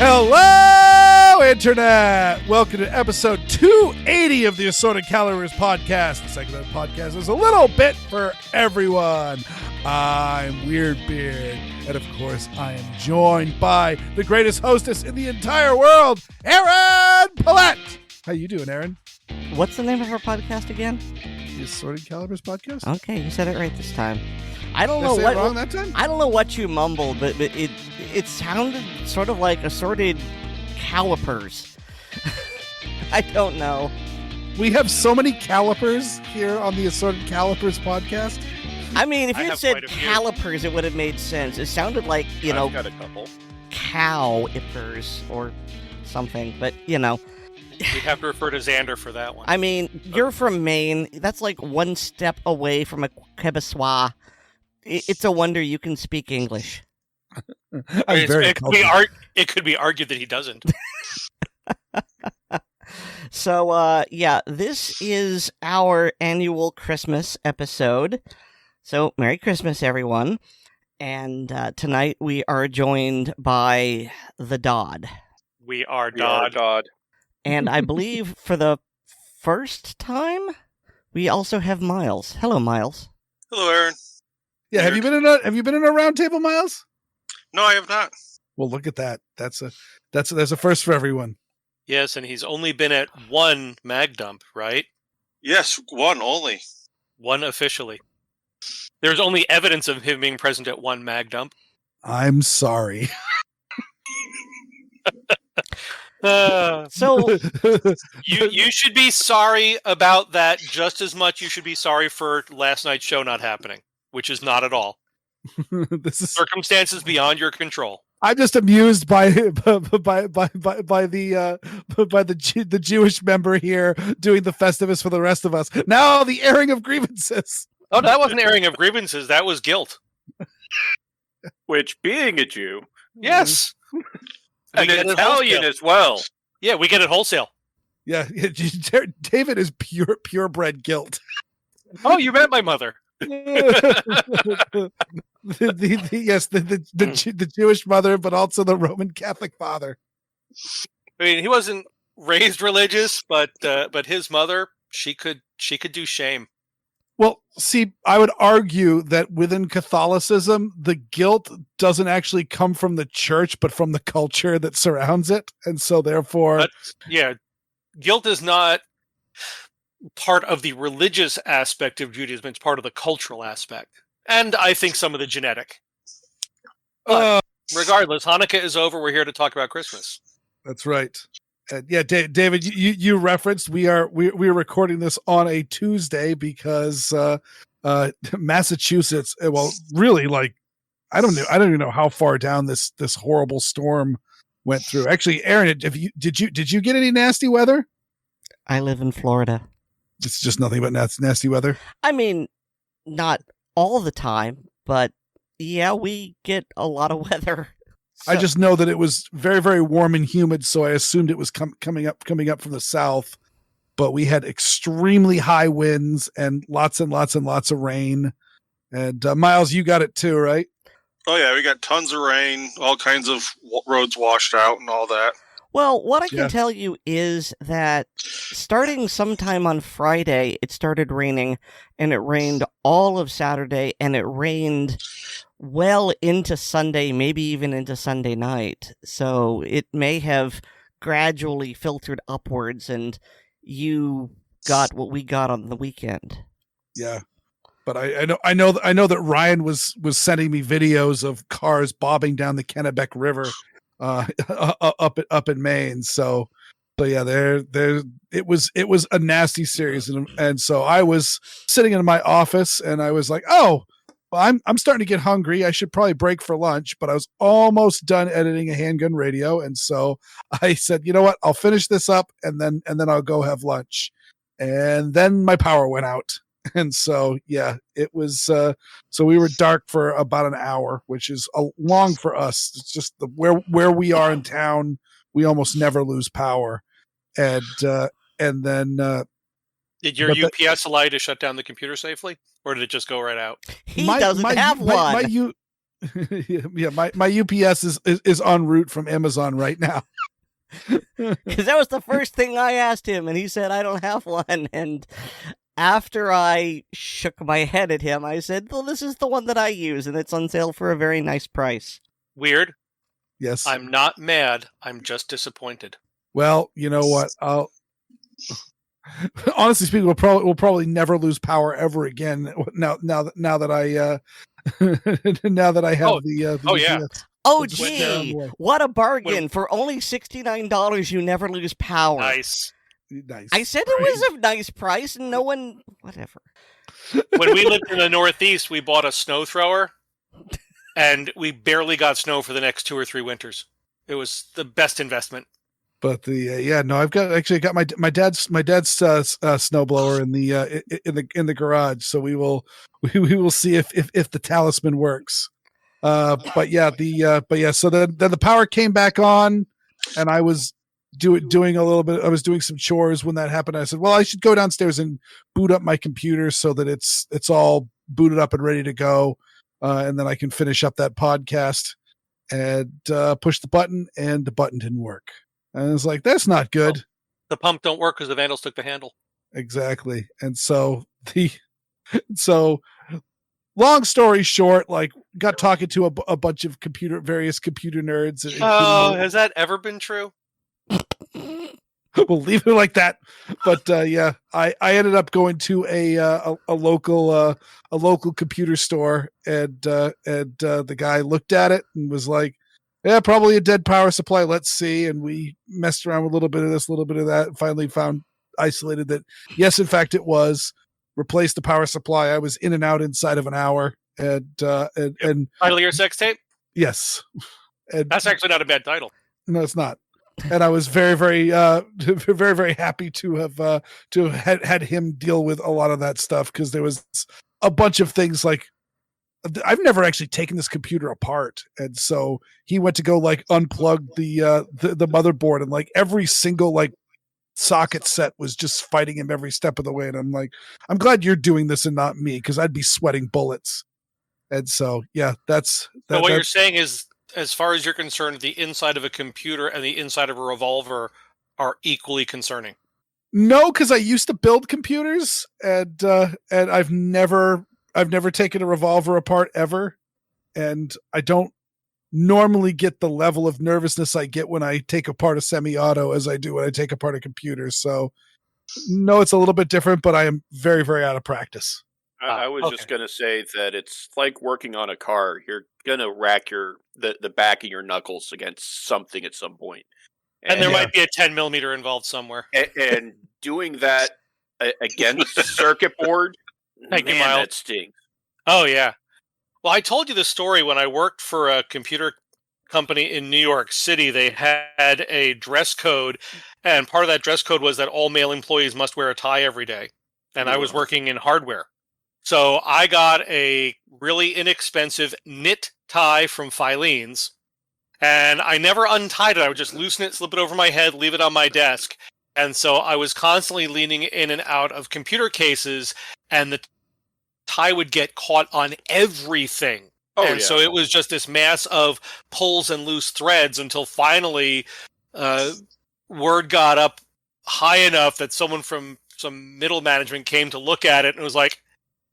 Hello, Internet! Welcome to episode 280 of the Assorted Calibers podcast. The second of the podcast is a little bit for everyone. I'm Weer'd, and of course, I am joined by the greatest hostess in the entire world, Aaron Paulette. How you doing, Aaron? What's the name of our podcast again? The Assorted Calibers podcast. Okay, you said it right this time. I don't Did know I say what it wrong that time? I don't know what you mumbled, but it sounded sort of like assorted calipers. I don't know. We have so many calipers here on the Assorted Calibers podcast. I mean, if you had said calipers, it would have made sense. It sounded like, I've got a couple. Cow-ippers or something, but, We'd have to refer to Xander for that one. I mean, you're from Maine. That's like one step away from a Quebecois. It's a wonder you can speak English. It could be argued that he doesn't. So, this is our annual Christmas episode. So, Merry Christmas, everyone. And tonight we are joined by the Dodd. We are Dodd. And I believe for the first time, we also have Miles. Hello, Miles. Hello, Aaron. Yeah, have you been in a round table, Miles? No, I have not. Well, look at that. That's a first for everyone. Yes, and he's only been at one mag dump, right? Yes, one only. One officially. There's only evidence of him being present at one mag dump. I'm sorry. So you should be sorry about that just as much you should be sorry for last night's show not happening, which is not at all. This is circumstances beyond your control. I'm just amused by the Jewish member here doing the Festivus for the rest of us. Now the airing of grievances. Oh, that wasn't airing of grievances. That was guilt. Which, being a Jew, yes, and Italian as well. Yeah, we get it wholesale. Yeah, David is purebred guilt. Oh, you met my mother. the Jewish mother, but also the Roman Catholic father. I mean, he wasn't raised religious, but his mother, she could do shame. Well, see, I would argue that within Catholicism, the guilt doesn't actually come from the church, but from the culture that surrounds it, and so therefore, guilt is not part of the religious aspect of Judaism, it's part of the cultural aspect. And I think some of the genetic. But regardless, Hanukkah is over. We're here to talk about Christmas. That's right. David, you referenced we are recording this on a Tuesday because Massachusetts, well, really, like, I don't even know how far down this horrible storm went through. Actually, Aaron, did you get any nasty weather? I live in Florida. It's just nothing but nasty weather. I mean, not all the time, but yeah, we get a lot of weather. So. I just know that it was very, very warm and humid, so I assumed it was coming up from the south. But we had extremely high winds and lots and lots of rain. And Miles, you got it too, right? Oh yeah, we got tons of rain, all kinds of roads washed out, and all that. Well, what I can tell you is that starting sometime on Friday, it started raining, and it rained all of Saturday, and it rained well into Sunday, maybe even into Sunday night. So it may have gradually filtered upwards, and you got what we got on the weekend. Yeah. But I know that Ryan was sending me videos of cars bobbing down the Kennebec River up in Maine. So yeah, it was a nasty series, and so I was sitting in my office and I was like, oh, well, I'm starting to get hungry. I should probably break for lunch, but I was almost done editing a handgun radio, and so I said, you know what, I'll finish this up and then I'll go have lunch. And then my power went out. And so, yeah, it was, so we were dark for about an hour, which is long for us. It's just where we are in town, we almost never lose power. And then, Did your UPS allow you to shut down the computer safely, or did it just go right out? He doesn't have one. My UPS is en route from Amazon right now. Because that was the first thing I asked him, and he said, I don't have one. And after I shook my head at him, I said, well, this is the one that I use, and it's on sale for a very nice price. Weird. Yes. I'm not mad. I'm just disappointed. Well, you know what? Honestly speaking, we'll probably never lose power ever again. Now that I now that I have the yeah. UPS. Oh, gee, what a bargain. For only $69, you never lose power. Nice. I said it was a nice price, and no one... Whatever. When we lived in the Northeast, we bought a snow thrower, and we barely got snow for the next 2 or 3 winters. It was the best investment. But I've got my dad's snowblower in the garage, so we will see if the talisman works. So then the power came back on, and I was doing a little bit. I was doing some chores when that happened. I said, well, I should go downstairs and boot up my computer so that it's all booted up and ready to go, and then I can finish up that podcast. And push the button, and the button didn't work. And I was like, that's not good. Oh, the pump don't work because the vandals took the handle. Exactly. And so long story short, like, got talking to a bunch of various computer nerds. Has that ever been true? We'll leave it like that. But I ended up going to a local computer store, and the guy looked at it and was like, yeah, probably a dead power supply. Let's see. And we messed around with a little bit of this, a little bit of that, and finally isolated that, yes, in fact, it was. Replaced the power supply. I was in and out inside of an hour. And title of your sex tape? Yes. And that's actually not a bad title. No, it's not. And I was very, very, very, very happy to have had him deal with a lot of that stuff, because there was a bunch of things like, I've never actually taken this computer apart, and so he went to go like unplug the motherboard, and like every single like socket set was just fighting him every step of the way. And I'm like, I'm glad you're doing this and not me, because I'd be sweating bullets. And so yeah, that's so what you're saying is, as far as you're concerned, the inside of a computer and the inside of a revolver are equally concerning. No, because I used to build computers, and I've never taken a revolver apart ever, and I don't normally get the level of nervousness I get when I take apart a semi-auto as I do when I take apart a computer. So no, it's a little bit different, but I am very, very out of practice. I was just going to say that it's like working on a car. You're going to rack the back of your knuckles against something at some point. And there might be a 10 millimeter involved somewhere. And doing that against circuit board, man, that stings. Oh, yeah. Well, I told you the story when I worked for a computer company in New York City. They had a dress code, and part of that dress code was that all male employees must wear a tie every day. And I was working in hardware. So I got a really inexpensive knit tie from Filene's, and I never untied it. I would just loosen it, slip it over my head, leave it on my desk. And so I was constantly leaning in and out of computer cases, and the tie would get caught on everything. So it was just this mass of pulls and loose threads until finally word got up high enough that someone from some middle management came to look at it and was like,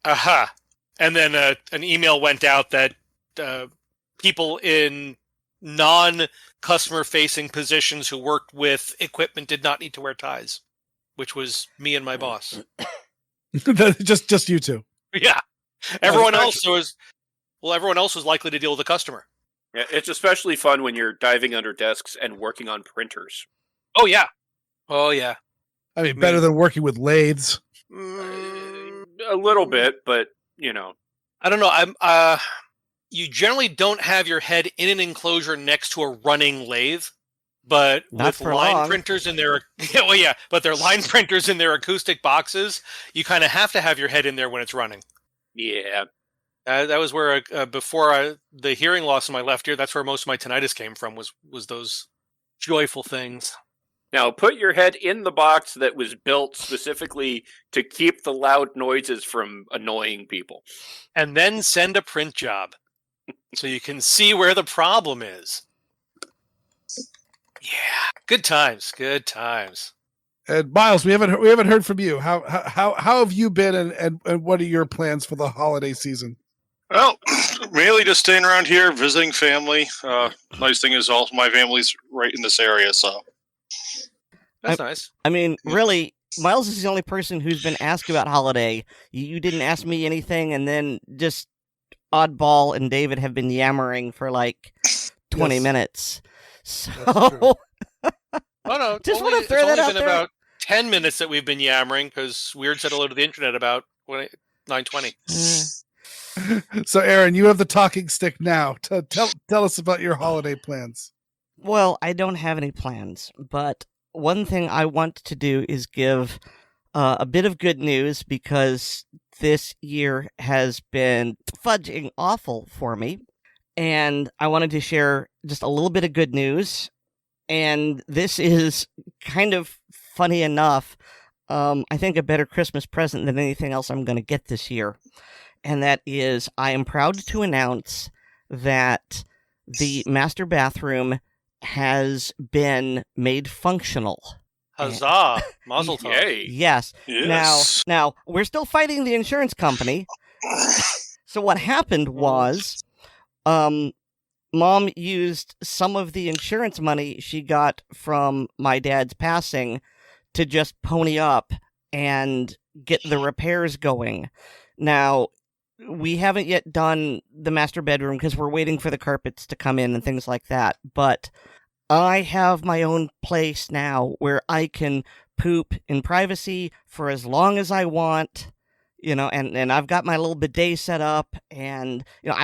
aha. And then an email went out that people in non-customer facing positions who worked with equipment did not need to wear ties, which was me and my boss. just you two. Yeah. Everyone else was likely to deal with a customer. Yeah, it's especially fun when you're diving under desks and working on printers. Oh yeah. Oh yeah. I mean, better than working with lathes. A little bit, but you know. I don't know. You generally don't have your head in an enclosure next to a running lathe, but Not with for line long. printers in their but they're line printers in their acoustic boxes. You kind of have to have your head in there when it's running. Yeah. That was where before the hearing loss in my left ear. That's where most of my tinnitus came from. Was those joyful things. Now, put your head in the box that was built specifically to keep the loud noises from annoying people. And then send a print job so you can see where the problem is. Yeah, good times, good times. And Miles, we haven't heard from you. How have you been, and what are your plans for the holiday season? Well, mainly just staying around here, visiting family. Nice thing is, all my family's right in this area, so That's nice. I mean, really, Miles is the only person who's been asked about holiday. You didn't ask me anything, and then just Oddball and David have been yammering for like 20 Yes. minutes. That's true. So, Oh no, Just only- wanna throw it's that only out been there. about 10 minutes that we've been yammering because Weer'd said hello to the internet about 9:20. So, Aaron, you have the talking stick now. Tell us about your holiday plans. well, I don't have any plans, but one thing I want to do is give a bit of good news because this year has been fudging awful for me. And I wanted to share just a little bit of good news. And this is kind of funny enough. I think a better Christmas present than anything else I'm going to get this year. And that is, I am proud to announce that the master bathroom has been made functional. Huzzah! Mazel tov. Yay. Yes. yes. Now, we're still fighting the insurance company. So what happened was, Mom used some of the insurance money she got from my dad's passing to just pony up and get the repairs going. Now, we haven't yet done the master bedroom because we're waiting for the carpets to come in and things like that. But I have my own place now where I can poop in privacy for as long as I want, you know, and I've got my little bidet set up, and, you know,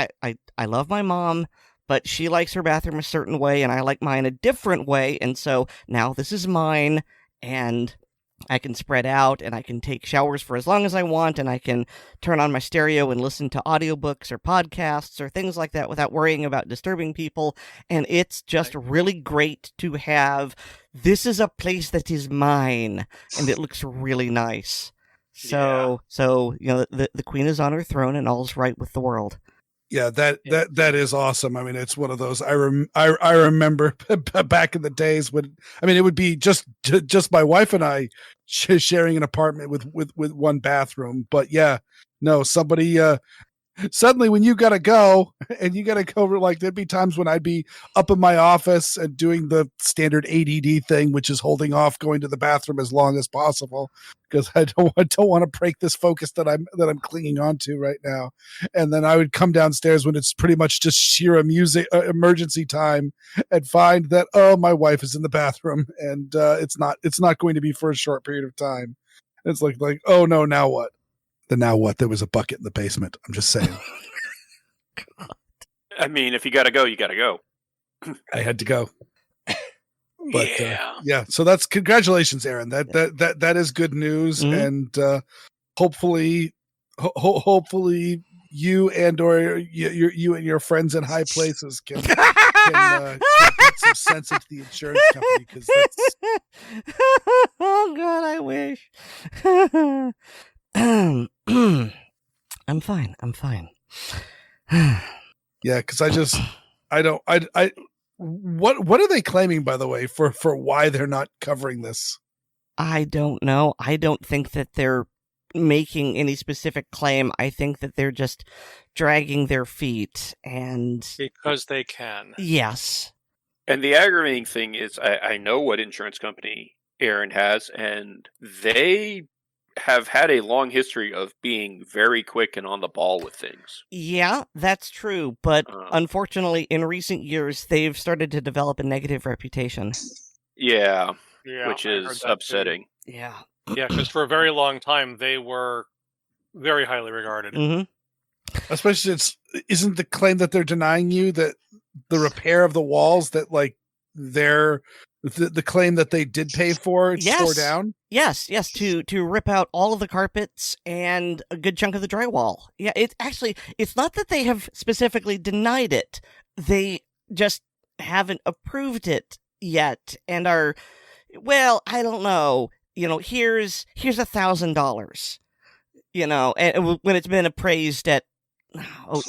I love my mom, but she likes her bathroom a certain way, and I like mine a different way, and so now this is mine, and I can spread out, and I can take showers for as long as I want, and I can turn on my stereo and listen to audiobooks or podcasts or things like that without worrying about disturbing people, and it's just really great to have, this is a place that is mine, and it looks really nice. So you know, the queen is on her throne, and all's right with the world. Yeah, that is awesome. I mean, it's one of those. I remember back in the days when, I mean, it would be just my wife and I sharing an apartment with one bathroom. But yeah, no, somebody suddenly when you gotta go, and you gotta go, like there'd be times when I'd be up in my office and doing the standard ADD thing, which is holding off going to the bathroom as long as possible because I don't want to break this focus that I'm clinging on to right now. And then I would come downstairs when it's pretty much just sheer emergency time and find that, oh, my wife is in the bathroom, and it's not going to be for a short period of time. It's like oh no, now what? Now what? There was a bucket in the basement. I'm just saying. I mean, if you got to go, you got to go. I had to go. But Yeah. yeah, so that's congratulations, Aaron. That is good news, Mhm. and hopefully you and or you and your friends in high places can get some sense into the insurance company, because that's Oh God, I wish. I'm fine. yeah. Because what are they claiming, by the way, for why they're not covering this? I don't know. I don't think that they're making any specific claim. I think that they're just dragging their feet, and Because they can. yes. And the aggravating thing is, I know what insurance company Aaron has, and they have had a long history of being very quick and on the ball with things. Yeah, that's true, but Uh. unfortunately in recent years they've started to develop a negative reputation. Yeah, Yeah, which I heard is that too. upsetting. Yeah. Yeah, because for a very long time they were very highly regarded. Mhm. Especially isn't the claim that they're denying you that the repair of the walls, that like they're the claim that they did pay for Yes. tore down? Yes, to rip out all of the carpets and a good chunk of the drywall. Yeah, it's not that they have specifically denied it. They just haven't approved it yet and are, well, I don't know. Here's $1,000. And when it's been appraised at,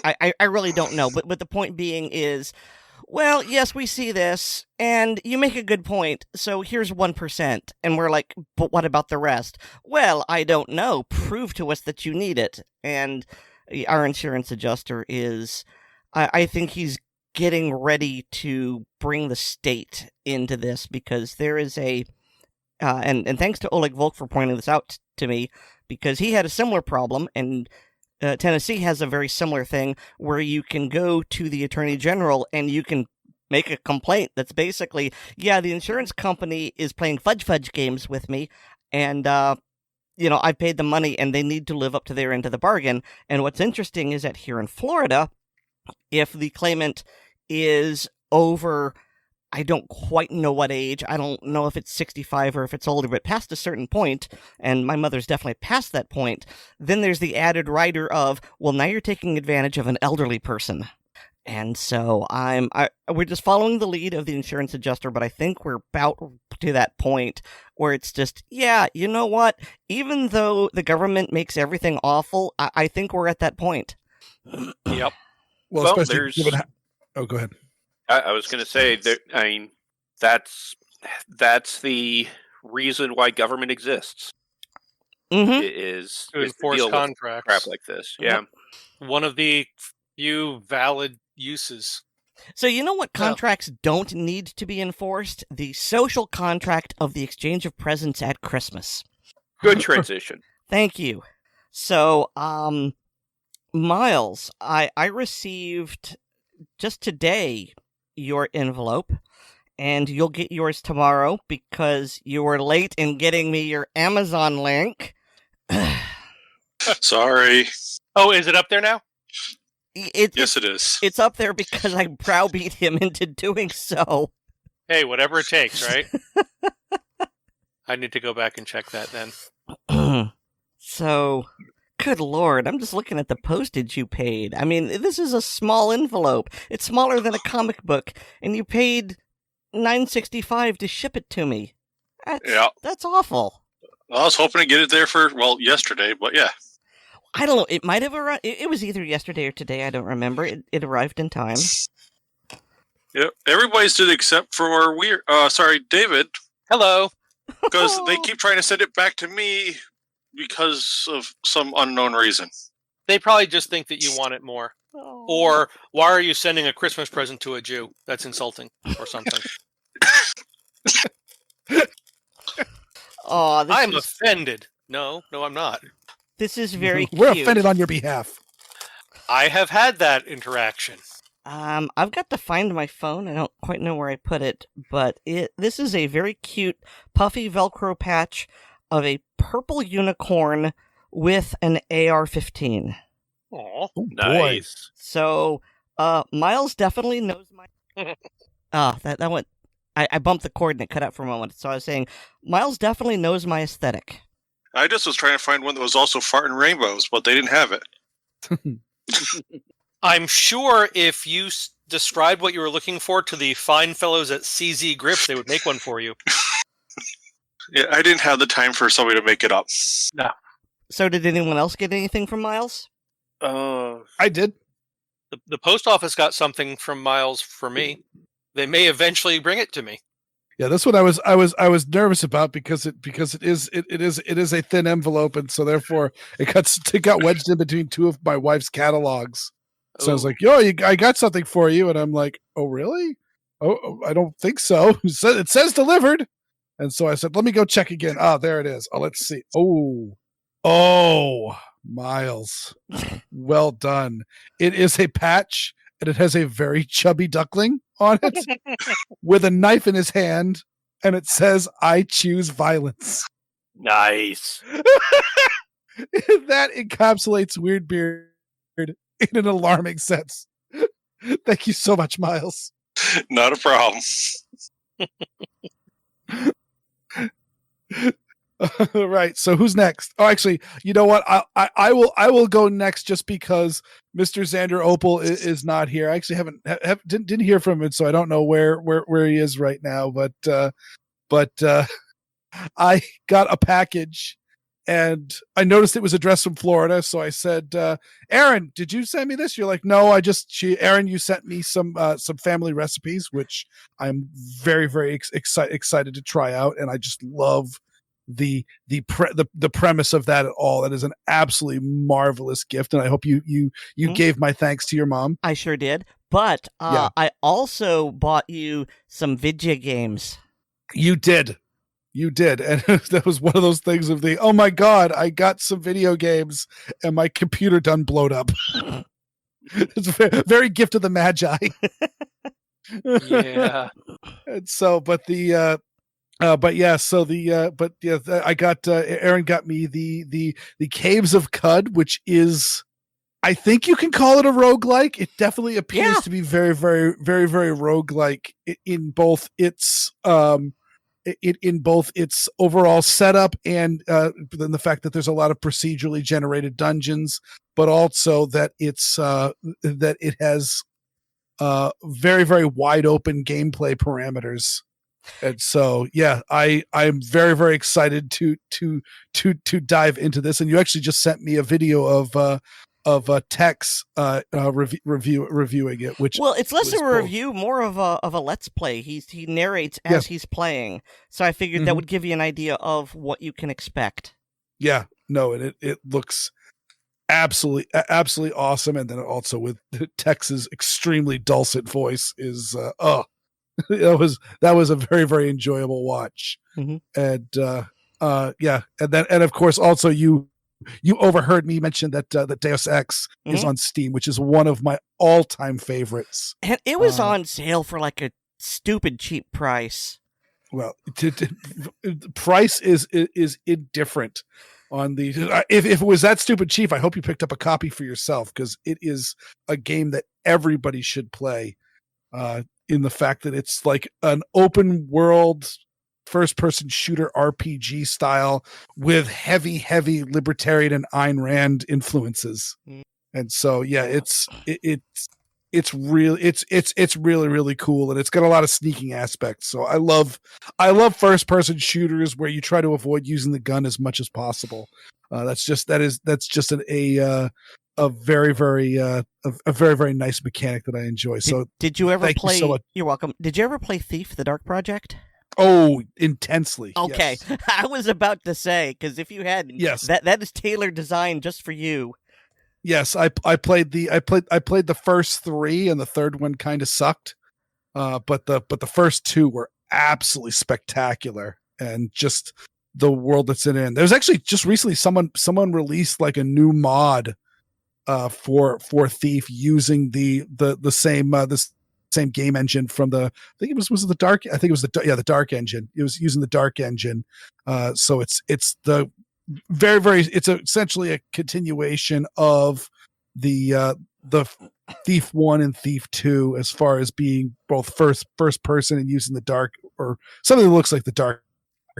I really don't know. But the point being is, well, yes, we see this, and you make a good point, so here's 1%. And we're like, but what about the rest? Well, I don't know. Prove to us that you need it. And our insurance adjuster is, I think he's getting ready to bring the state into this, because there is and thanks to Oleg Volk for pointing this out to me, because he had a similar problem, and Tennessee has a very similar thing where you can go to the Attorney General and you can make a complaint that's basically, yeah, the insurance company is playing fudge games with me, and I paid the money and they need to live up to their end of the bargain. And what's interesting is that here in Florida, if the claimant is over, I don't quite know what age, I don't know if it's 65 or if it's older, but past a certain point, and my mother's definitely past that point, then there's the added rider of, well, now you're taking advantage of an elderly person. And so we're just following the lead of the insurance adjuster, but I think we're about to that point where it's just, yeah, you know what? Even though the government makes everything awful, I think we're at that point. Yep. Well, especially given go ahead. I was going to say that. I mean, that's the reason why government exists. Mm-hmm. Is to enforce contracts, crap like this. Yeah, one of the few valid uses. So you know what contracts don't need to be enforced? The social contract of the exchange of presents at Christmas. Good transition. Thank you. So, Miles, I received just today your envelope, and you'll get yours tomorrow because you were late in getting me your Amazon link. Sorry. Oh, is it up there now? Yes, it is. It's up there because I browbeat him into doing so. Hey, whatever it takes, right? I need to go back and check that then. So, good Lord, I'm just looking at the postage you paid. I mean, this is a small envelope. It's smaller than a comic book, and you paid $9.65 to ship it to me. That's awful. Well, I was hoping to get it there for, yesterday, but yeah. I don't know. It might have arrived. It was either yesterday or today. I don't remember. It arrived in time. Yep. Everybody's did except for David. Hello. Because they keep trying to send it back to me because of some unknown reason. They probably just think that you want it more. Oh. Or, why are you sending a Christmas present to a Jew? That's insulting, or something. I'm offended. No, I'm not. This is very cute. We're offended on your behalf. I have had that interaction. I've got to find my phone. I don't quite know where I put it, but this is a very cute puffy Velcro patch of a purple unicorn with an AR-15. Oh, nice. So, Miles definitely knows my... that went... I bumped the cord and it cut out for a moment. So I was saying, Miles definitely knows my aesthetic. I just was trying to find one that was also farting rainbows, but they didn't have it. I'm sure if you described what you were looking for to the fine fellows at CZ Grips, they would make one for you. Yeah, I didn't have the time for somebody to make it up. No. So did anyone else get anything from Miles? I did. The post office got something from Miles for me. They may eventually bring it to me. Yeah, that's what I was nervous about because it is a thin envelope, and so therefore it got wedged in between two of my wife's catalogs. So I was like, "Yo, I got something for you," and I'm like, "Oh, really? Oh, I don't think so. It says delivered." And so I said, "Let me go check again." Oh, there it is. Oh, let's see. Oh, Miles, well done. It is a patch, and it has a very chubby duckling on it with a knife in his hand, and it says, "I choose violence." Nice. That encapsulates Weer'd in an alarming sense. Thank you so much, Miles. Not a problem. Right. So who's next? Oh, actually, you know what? I will go next just because Mr. Xander Opal is not here. I actually didn't hear from him, so I don't know where he is right now. But I got a package, and I noticed it was addressed from Florida. So I said, "Aaron, did you send me this?" You're like, "No, Aaron, you sent me some family recipes, which I'm very very excited to try out, and I just love." The premise of that at all. That is an absolutely marvelous gift, and I hope you gave my thanks to your mom. I sure did. But Yeah. I also bought you some video games. You did, and that was one of those things of oh my god, I got some video games and my computer done blowed up. It's very, very gift of the magi. Yeah. And so, I got Aaron got me the Caves of Cud, which is, I think you can call it a roguelike. It definitely appears to be very, very, very, very roguelike in both its overall setup and then the fact that there's a lot of procedurally generated dungeons, but also that that it has very, very wide open gameplay parameters. And so, yeah, I'm very, very excited to dive into this. And you actually just sent me a video of Tex reviewing it, which it's less of a review, more of a let's play. He narrates as he's playing, so I figured that would give you an idea of what you can expect. Yeah, no, and it looks absolutely awesome, and then also with Tex's extremely dulcet voice is that was a very, very enjoyable watch. And and of course also you overheard me mention that that Deus Ex is on Steam, which is one of my all-time favorites, and it was on sale for like a stupid cheap price. Well, price is indifferent on the if it was that stupid cheap, I hope you picked up a copy for yourself, because it is a game that everybody should play, in the fact that it's like an open world first person shooter RPG style with heavy libertarian and Ayn Rand influences. And so, yeah, it's really really cool, and it's got a lot of sneaking aspects. So I love first person shooters where you try to avoid using the gun as much as possible. That's just a very, very nice mechanic that I enjoy. Did you ever play? You so You're welcome. Did you ever play Thief: The Dark Project? Oh, intensely. Okay, yes. I was about to say, because if you hadn't, that is tailored design just for you. Yes, I played the first three, and the third one kind of sucked. But the first two were absolutely spectacular, and just the world that's in it. There's actually just recently someone released like a new mod for Thief using the same game engine from the, I think it was the Dark, I think it was the Dark engine. It was using the Dark engine. So it's the very, very, it's essentially a continuation of the Thief 1 and Thief 2 as far as being both first person and using the Dark, or something that looks like the Dark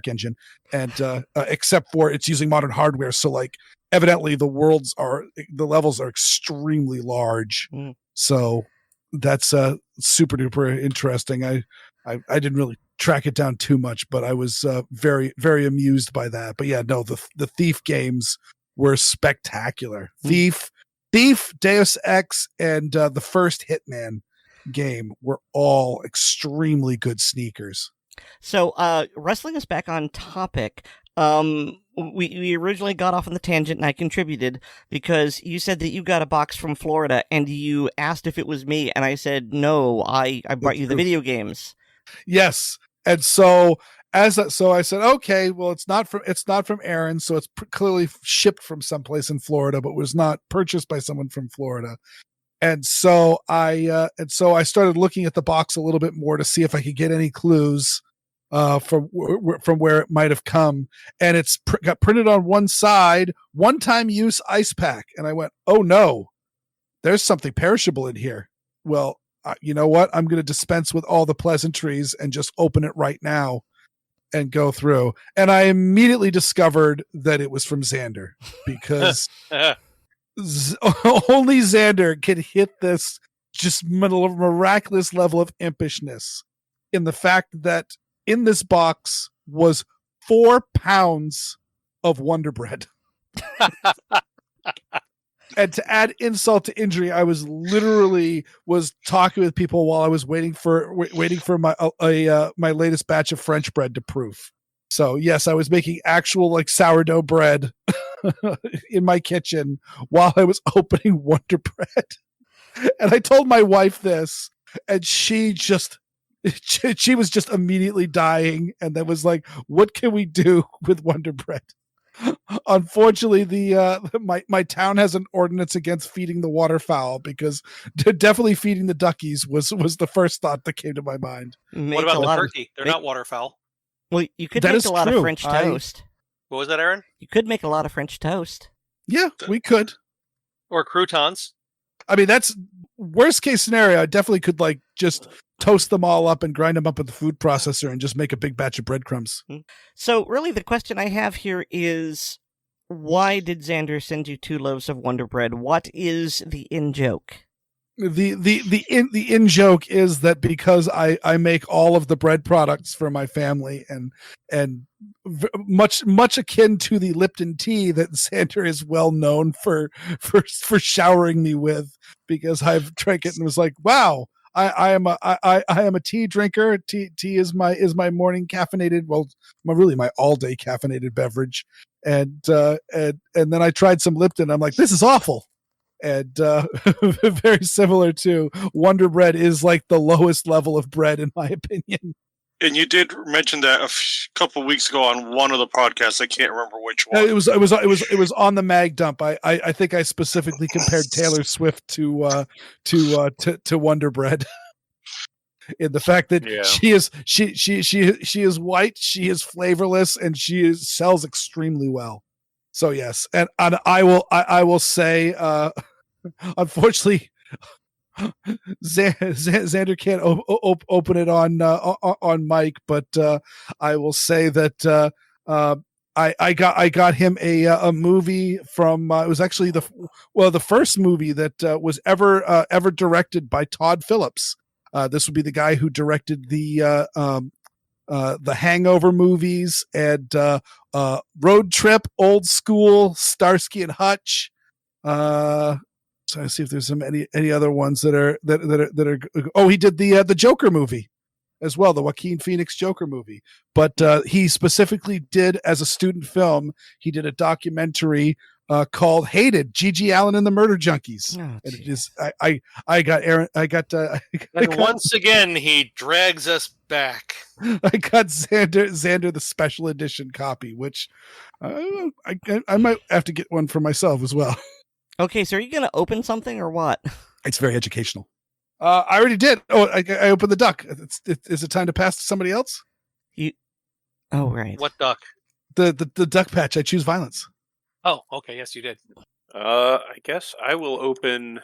engine, and except for it's using modern hardware. So like evidently the levels are extremely large. So that's super duper interesting. I didn't really track it down too much, but I was very, very amused by that. But yeah, no, the Thief games were spectacular. Thief, Deus Ex, and the first Hitman game were all extremely good sneakers. So, wrestling us back on topic, we originally got off on the tangent, and I contributed because you said that you got a box from Florida, and you asked if it was me, and I said no. I brought you the video games. Yes, and so I said, okay, well, it's not from Aaron, so it's clearly shipped from someplace in Florida, but was not purchased by someone from Florida. And so I started looking at the box a little bit more to see if I could get any clues from where it might have come. And it's got printed on one side, one-time use ice pack. And I went, oh no, there's something perishable in here. Well, you know what? I'm going to dispense with all the pleasantries and just open it right now. and go through. And I immediately discovered that it was from Xander, because only Xander can hit this just miraculous level of impishness in the fact that in this box was 4 pounds of Wonder Bread. And to add insult to injury, I was talking with people while I was waiting for my my latest batch of French bread to proof. So yes, I was making actual like sourdough bread in my kitchen while I was opening Wonder Bread. And I told my wife this, and she was just immediately dying, and then was like, "What can we do with Wonder Bread?" Unfortunately, my town has an ordinance against feeding the waterfowl, because definitely feeding the duckies was the first thought that came to my mind. What about the turkey? They're not waterfowl. Well, you could make a lot of French toast. What was that, Aaron? You could make a lot of French toast. Yeah, we could. Or croutons. I mean, that's worst case scenario. I definitely could like just toast them all up and grind them up with the food processor and just make a big batch of breadcrumbs. So really the question I have here is, why did Xander send you 2 loaves of Wonder Bread? What is the in-joke? The in-joke is that because I make all of the bread products for my family, and much akin to the Lipton tea that Xander is well known for showering me with, because I've drank it and was like, wow, I am a tea drinker. Tea is my morning caffeinated, my all day caffeinated beverage, and then I tried some Lipton. I'm like, this is awful. And very similar to Wonder Bread is like the lowest level of bread in my opinion. And you did mention that a couple of weeks ago on one of the podcasts. I can't remember which one. It was on the Mag Dump. I think I specifically compared Taylor Swift to Wonder Bread. In the fact that she is white, she is flavorless, and sells extremely well. So yes, and I will say, unfortunately, Xander can't open it on mic, but I will say that I got him a movie from it was actually the first movie that was ever directed by Todd Phillips. This would be the guy who directed the Hangover movies and Road Trip, Old School, Starsky and Hutch. So I see if there's any other ones that are. Oh, he did the Joker movie as well, the Joaquin Phoenix Joker movie. But he specifically did, as a student film, he did a documentary called "Hated: Gigi Allen and the Murder Junkies." Oh, and it is I got Aaron. Once again, he drags us back. I got Xander the special edition copy, which I might have to get one for myself as well. Okay, so are you going to open something or what? It's very educational. I already did. Oh, I opened the duck. Is it time to pass to somebody else? Oh, right. What duck? The duck patch. I choose violence. Oh, okay. Yes, you did. I guess I will open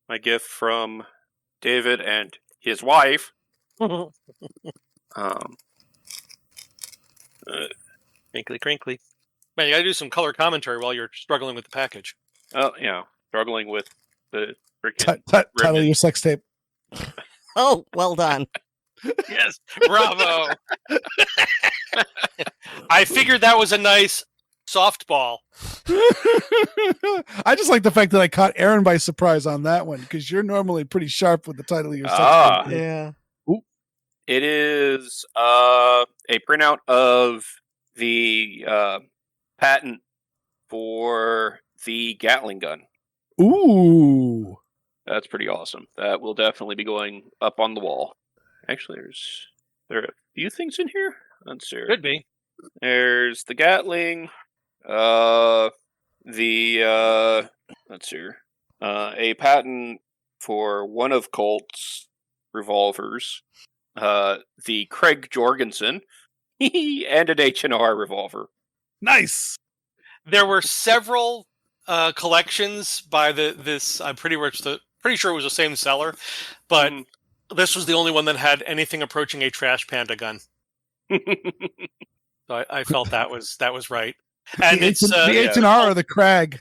my gift from David and his wife. Crinkly, crinkly. Man, you got to do some color commentary while you're struggling with the package. Oh, yeah. Struggling with the freaking title of your sex tape. Oh, well done. Yes, bravo. I figured that was a nice softball. I just like the fact that I caught Aaron by surprise on that one, because you're normally pretty sharp with the title of your sex tape. Yeah. Ooh. It is a printout of the patent for the Gatling gun. Ooh. That's pretty awesome. That will definitely be going up on the wall. Actually, there are a few things in here. Let's see. Could be. There's the Gatling, let's see, a patent for one of Colt's revolvers, the Craig Jorgensen, and an H&R revolver. Nice. There were several collections by this. I'm pretty sure it was the same seller, but this was the only one that had anything approaching a trash panda gun. So I felt that was right. And the it's H&R or the Krag?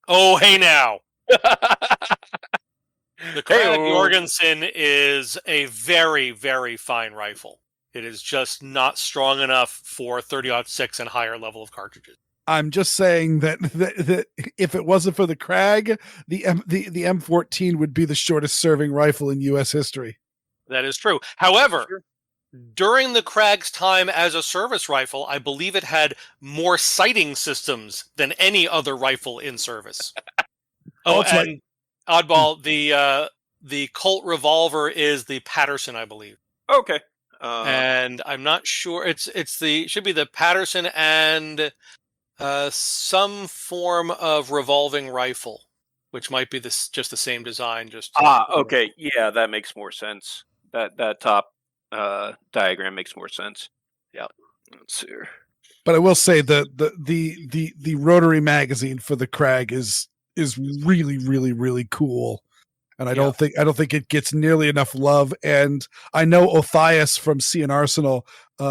oh, hey now. The Krag Hey-o. Jorgensen is a very, very fine rifle. It is just not strong enough for 30-06 and higher level of cartridges. I'm just saying that if it wasn't for the Krag, the M14 would be the shortest serving rifle in U.S. history. That is true. However, during the Krag's time as a service rifle, I believe it had more sighting systems than any other rifle in service. Oh, Colt's and oddball, the Colt revolver is the Patterson, I believe. Okay. And I'm not sure. Should be the Patterson and some form of revolving rifle, which might be just the same design. Okay. Yeah, that makes more sense. That top diagram makes more sense. Yeah. Let's see here. But I will say the rotary magazine for the Krag is really, really, really cool. And I don't think it gets nearly enough love. And I know Othias from Sea and Arsenal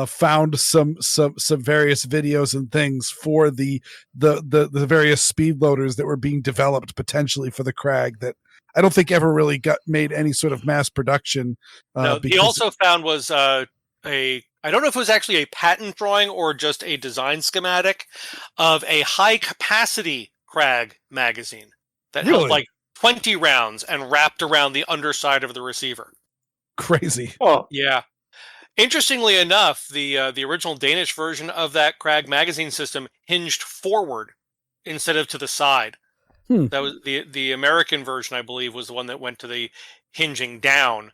found some various videos and things for the various speed loaders that were being developed potentially for the Krag that I don't think ever really got made any sort of mass production. No, he also found was I don't know if it was actually a patent drawing or just a design schematic of a high capacity Krag magazine that held like 20 rounds and wrapped around the underside of the receiver. Crazy. Oh, yeah. Interestingly enough, the original Danish version of that Krag magazine system hinged forward instead of to the side. That was the American version, I believe, was the one that went to the hinging down,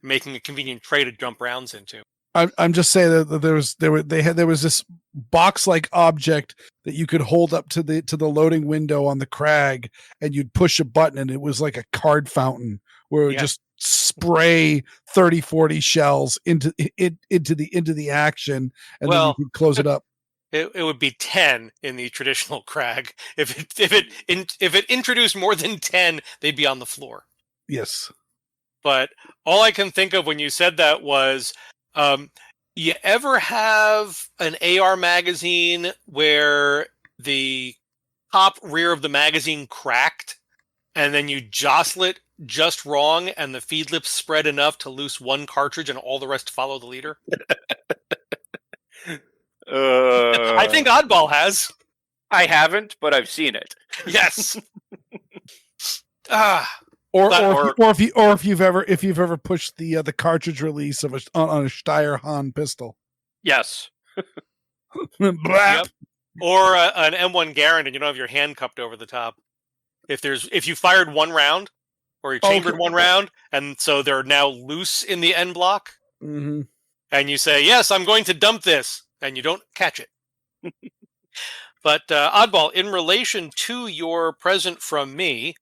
making a convenient tray to jump rounds into. I'm just saying that there was this box-like object that you could hold up to the loading window on the Krag, and you'd push a button, and it was like a card fountain where it would just spray 30-40 shells into the action, and then you could close it up. It would be 10 in the traditional Krag. If it introduced more than 10, they'd be on the floor. Yes. But all I can think of when you said that was, you ever have an AR magazine where the top rear of the magazine cracked and then you jostle it just wrong and the feed lips spread enough to loose one cartridge and all the rest follow the leader? I think Oddball has. I haven't, but I've seen it. Yes. Or if you've ever pushed the cartridge release of on a Steyr Hahn pistol. Yes. Yep. Or an M1 Garand and you don't have your hand cupped over the top. If you fired one round or you chambered one round and so they're now loose in the end block, and you say, "Yes, I'm going to dump this," and you don't catch it. But Oddball, in relation to your present from me,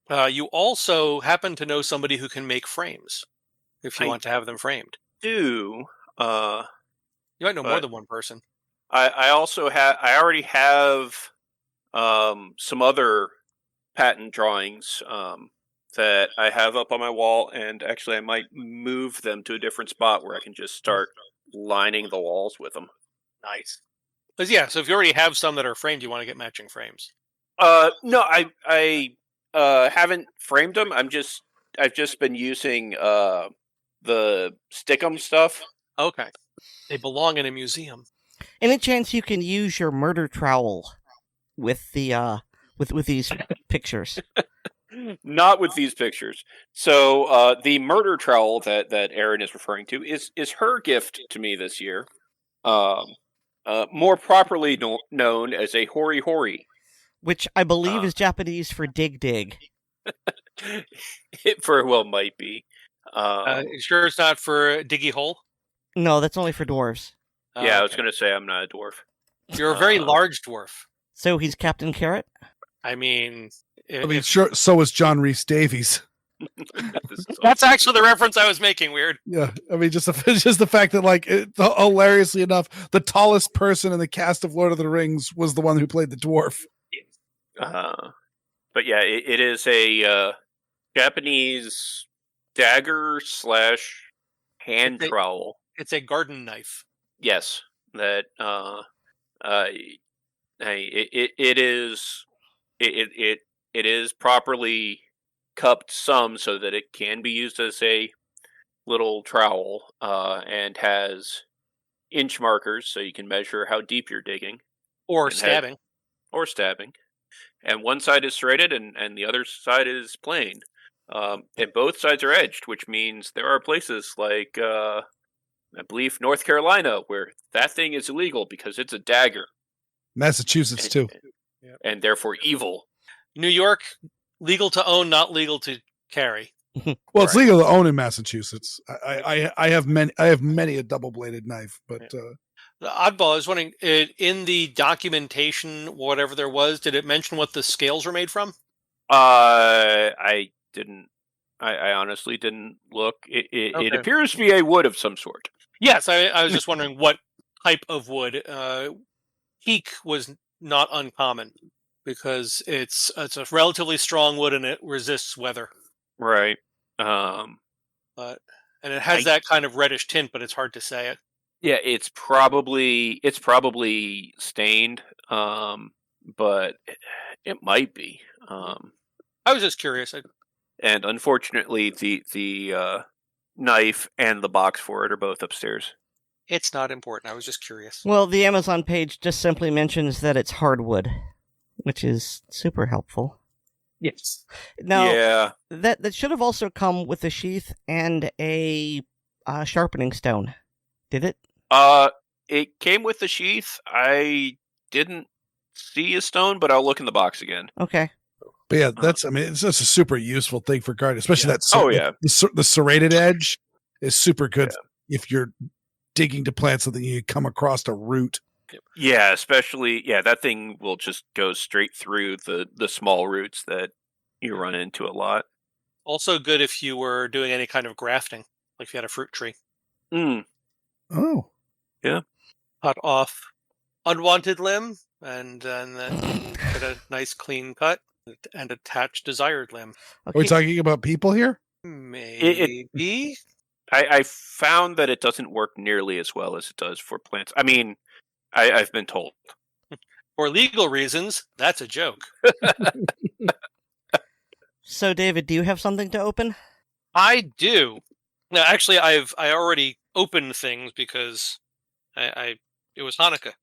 you also happen to know somebody who can make frames if you want to have them framed. You might know more than one person. I already have some other patent drawings that I have up on my wall, and actually I might move them to a different spot where I can just start lining the walls with them. Nice. So if you already have some that are framed, you want to get matching frames. No, I haven't framed them. I've just been using the Stickum stuff. Okay. They belong in a museum. Any chance you can use your murder trowel with the with these pictures? Not with these pictures. So the murder trowel that Erin is referring to is her gift to me this year. More properly known as a hori hori. Which I believe is Japanese for dig dig. It very well might be. Sure it's not for diggy hole? No, that's only for dwarves. Yeah, I was going to say I'm not a dwarf. You're a very large dwarf. So he's Captain Carrot? I mean... sure, so was John Rhys Davies. That's actually the reference I was making, Weer'd. Yeah, I mean, just the fact that, hilariously enough, the tallest person in the cast of Lord of the Rings was the one who played the dwarf. But yeah, it is a Japanese dagger / hand trowel. It's a garden knife. Yes. that it is properly cupped some so that it can be used as a little trowel, and has inch markers so you can measure how deep you're digging Or and stabbing. stabbing. And one side is serrated and the other side is plain. And both sides are edged, which means there are places like I believe North Carolina where that thing is illegal because it's a dagger. Massachusetts too. And therefore evil. New York, legal to own, not legal to carry. Well, it's legal to own in Massachusetts. I have many a double-bladed knife, but The oddball, I was wondering, in the documentation, whatever there was, did it mention what the scales were made from? I didn't. I honestly didn't look. It Okay. appears to be a wood of some sort. Yes, I was just wondering what type of wood. Teak was not uncommon because it's a relatively strong wood and it resists weather. Right. And it has that kind of reddish tint, but it's hard to say it. Yeah, it's probably stained, but it might be. I was just curious. And unfortunately, the knife and the box for it are both upstairs. It's not important. I was just curious. Well, the Amazon page just simply mentions that it's hardwood, which is super helpful. Yes. Now, Yeah. that should have also come with a sheath and a sharpening stone. Did it? It came with the sheath. I didn't see a stone, but I'll look in the box again. Okay. But yeah, it's just a super useful thing for gardening, especially that. Oh, yeah. The serrated edge is super good if you're digging to plant something. You come across a root. Yeah, especially that thing will just go straight through the small roots that you run into a lot. Also good if you were doing any kind of grafting, like if you had a fruit tree. Mm. Oh, yeah. Cut off unwanted limb and then get a nice clean cut and attach desired limb. Okay. Are we talking about people here? Maybe. I found that it doesn't work nearly as well as it does for plants. I mean, I've been told. For legal reasons, that's a joke. So, David, do you have something to open? I do. No, actually, I already opened things because it was Hanukkah.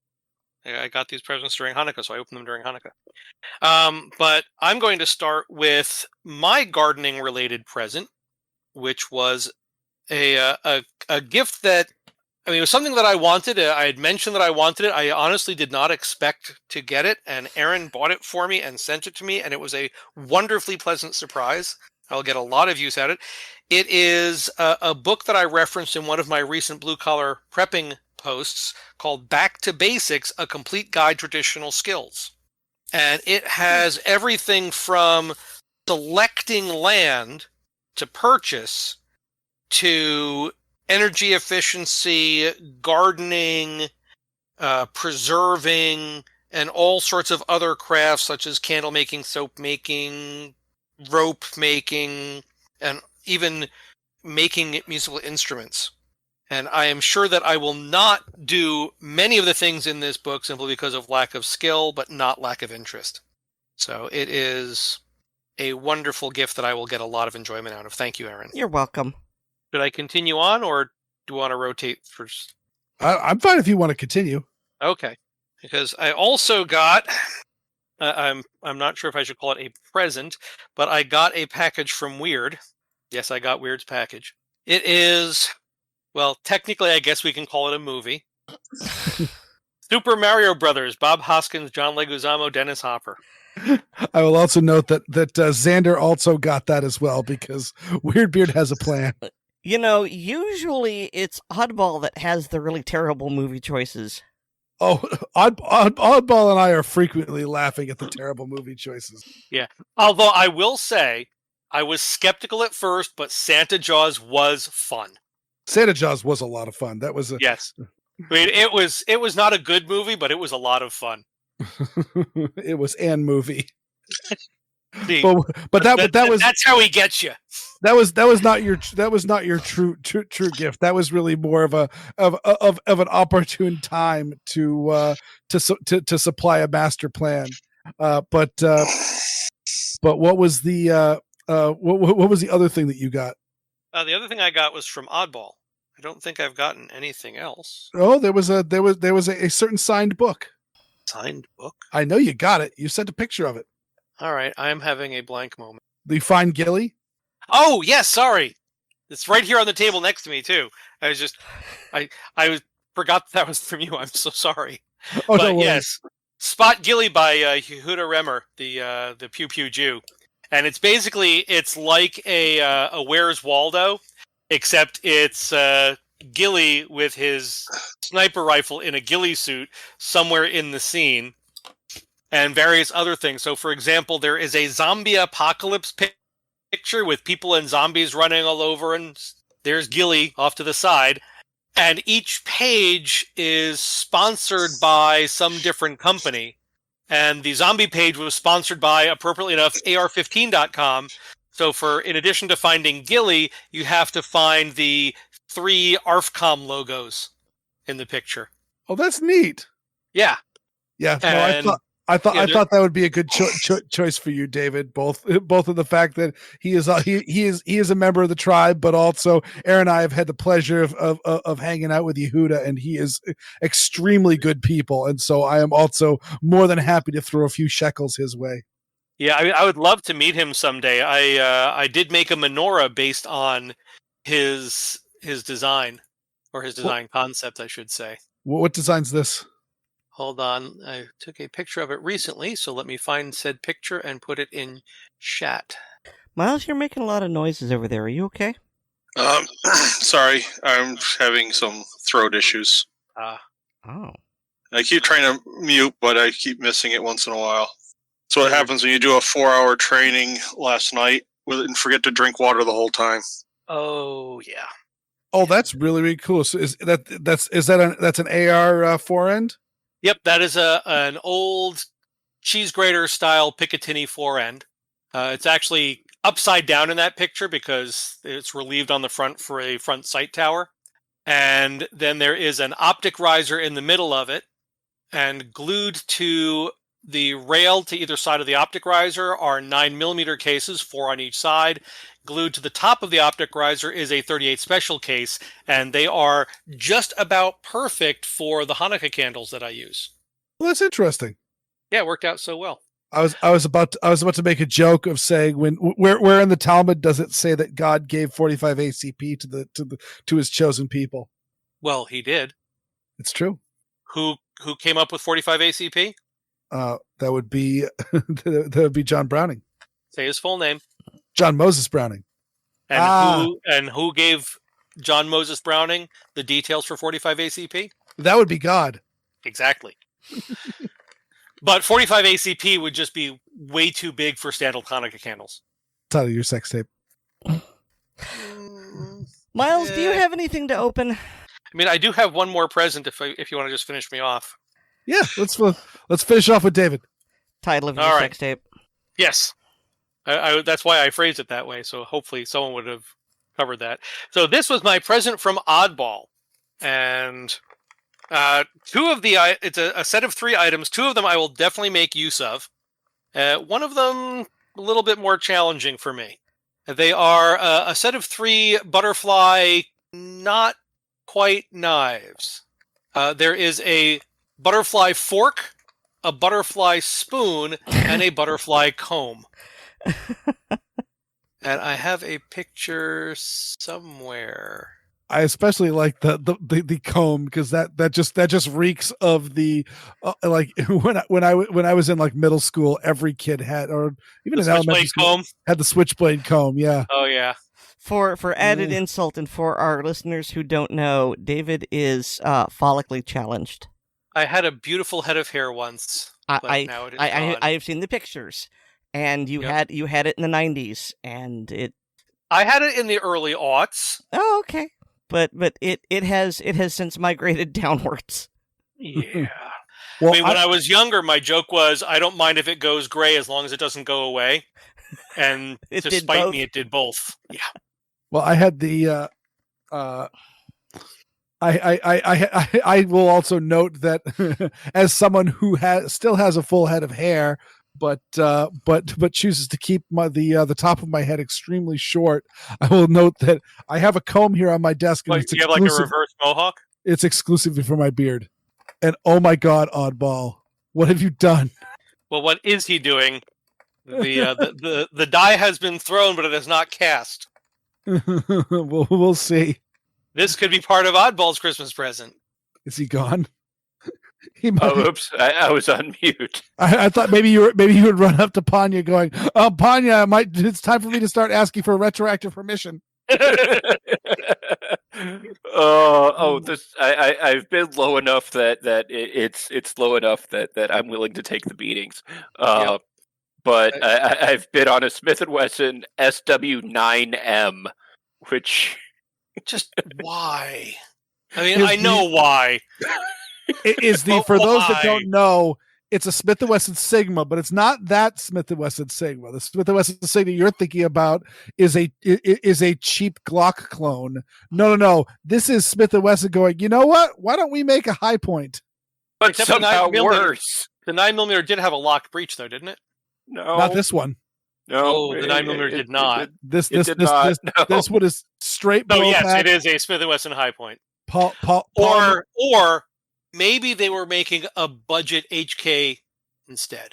I got these presents during Hanukkah, so I opened them during Hanukkah. But I'm going to start with my gardening-related present, which was a gift that, it was something that I wanted. I had mentioned that I wanted it. I honestly did not expect to get it, and Aaron bought it for me and sent it to me, and it was a wonderfully pleasant surprise. I'll get a lot of use out of it. It is a book that I referenced in one of my recent blue-collar prepping posts called Back to Basics, A Complete Guide to Traditional Skills. And it has everything from selecting land to purchase to energy efficiency, gardening, preserving, and all sorts of other crafts such as candle making, soap making, rope making, and even making musical instruments. And I am sure that I will not do many of the things in this book simply because of lack of skill, but not lack of interest. So it is a wonderful gift that I will get a lot of enjoyment out of. Thank you, Aaron. You're welcome. Should I continue on, or do you want to rotate first? I'm fine if you want to continue. Okay, because I also got. I'm not sure if I should call it a present, but I got a package from Weer'd. Yes, I got Weer'd's package. It is, well, technically, I guess we can call it a movie. Super Mario Brothers. Bob Hoskins, John Leguizamo, Dennis Hopper. I will also note that Xander also got that as well because Weird Beard has a plan. Usually it's Oddball that has the really terrible movie choices. Oh, Oddball and I are frequently laughing at the terrible movie choices. Yeah. Although I will say, I was skeptical at first, but Santa Jaws was fun. Santa Jaws was a lot of fun. That was yes. It was not a good movie, but it was a lot of fun. It was an movie. See, but that was that's how he gets you. that was not your true gift. That was really more of an opportune time to supply a master plan. But what was the what was the other thing that you got? The other thing I got was from Oddball. I don't think I've gotten anything else. Oh, there was a certain signed book. Signed book? I know you got it. You sent a picture of it. All right, I am having a blank moment. The Fine Gilly? Oh, yes, sorry. It's right here on the table next to me, too. I forgot that was from you. I'm so sorry. Oh, but yes, Spot Gilly by Yehuda Remmer, the Pew Pew Jew. And it's like a Where's Waldo, except it's Gilly with his sniper rifle in a ghillie suit somewhere in the scene, and various other things. So, for example, there is a zombie apocalypse picture with people and zombies running all over, and there's Gilly off to the side. And each page is sponsored by some different company. And the zombie page was sponsored by, appropriately enough, AR15.com. So in addition to finding Gilly, you have to find the 3 ARFCOM logos in the picture. Oh, that's neat. Yeah. Yeah. No, I thought that would be a good choice for you, David. Both of the fact that he is a member of the tribe, but also Aaron and I have had the pleasure of hanging out with Yehuda, and he is extremely good people, and so I am also more than happy to throw a few shekels his way. Yeah, I would love to meet him someday. I did make a menorah based on his design, or his design concept, I should say. What design's this? Hold on. I took a picture of it recently, so let me find said picture and put it in chat. Miles, you're making a lot of noises over there. Are you okay? Sorry, I'm having some throat issues. Oh. I keep trying to mute, but I keep missing it once in a while. That's what happens when you do a 4-hour training last night and forget to drink water the whole time. Oh, yeah. Oh, that's really, really cool. So that's an AR forend? Yep, that is an old cheese grater style Picatinny forend. It's actually upside down in that picture because it's relieved on the front for a front sight tower. And then there is an optic riser in the middle of it, and glued to the rail to either side of the optic riser are 9mm cases, 4 on each side. Glued to the top of the optic riser is a 38 special case, and they are just about perfect for the Hanukkah candles that I use. Well, that's interesting. Yeah, it worked out so well. I was about to make a joke of saying where in the Talmud does it say that God gave 45 ACP to his chosen people? Well, he did. It's true. Who came up with 45 ACP? That would be John Browning. Say his full name. John Moses Browning. And who gave John Moses Browning the details for 45 ACP? That would be God. Exactly. But 45 ACP would just be way too big for standard Hanukkah candles. Title of your sex tape. Miles, do you have anything to open? I mean, I do have one more present if you want to just finish me off. Yeah, let's finish off with David. Title of your sex tape. Yes. That's why I phrased it that way, so hopefully someone would have covered that. So this was my present from Oddball, and it's a set of 3 items. 2 of them I will definitely make use of. One of them a little bit more challenging for me. They are a set of 3 butterfly, not quite knives. There is a butterfly fork, a butterfly spoon, and a butterfly comb. And I have a picture somewhere. I especially like the comb because that just reeks of the like when I was in like middle school, every kid had, or even in elementary school, had the switchblade comb. Yeah. Oh yeah. For added insult and for our listeners who don't know, David is follically challenged. I had a beautiful head of hair once. Now it is gone. I have seen the pictures, and you had it in the 90s, and it. I had it in the early aughts. Oh, okay. But it has since migrated downwards. Yeah. Well, I mean, when I was younger, my joke was, I don't mind if it goes gray as long as it doesn't go away. And It to did spite both. me, it did both. Yeah. well, I had the. I will also note that as someone who still has a full head of hair, but chooses to keep the top of my head extremely short, I will note that I have a comb here on my desk, and But you have like a reverse mohawk? it's exclusively for my beard. And oh my God, Oddball, what have you done? Well, what is he doing? The die has been thrown, but it is not cast. We'll see. This could be part of Oddball's Christmas present. Is he gone? He might, Oh, oops! I was on mute. I thought maybe you would run up to Panya going, "Oh, Panya, it's time for me to start asking for retroactive permission." I've been low enough that it's low enough that I'm willing to take the beatings. Yep. But I've been on a Smith & Wesson SW9M, which Just why? I mean, I know why. It is But for those that why? don't know, it's a Smith & Wesson Sigma, but it's not that Smith & Wesson Sigma. The Smith & Wesson Sigma you're thinking about is a cheap Glock clone. No. This is Smith & Wesson going, you know what? Why don't we make a high point? but Except for somehow 9mm. worse. The 9mm did have a locked breech, though, didn't it? No, Not this one. No, Oh, the 9mm did not. This did not, no. this one is straight No, blow yes, pack. it is a Smith & Wesson high point. Or Or maybe they were making a budget HK instead.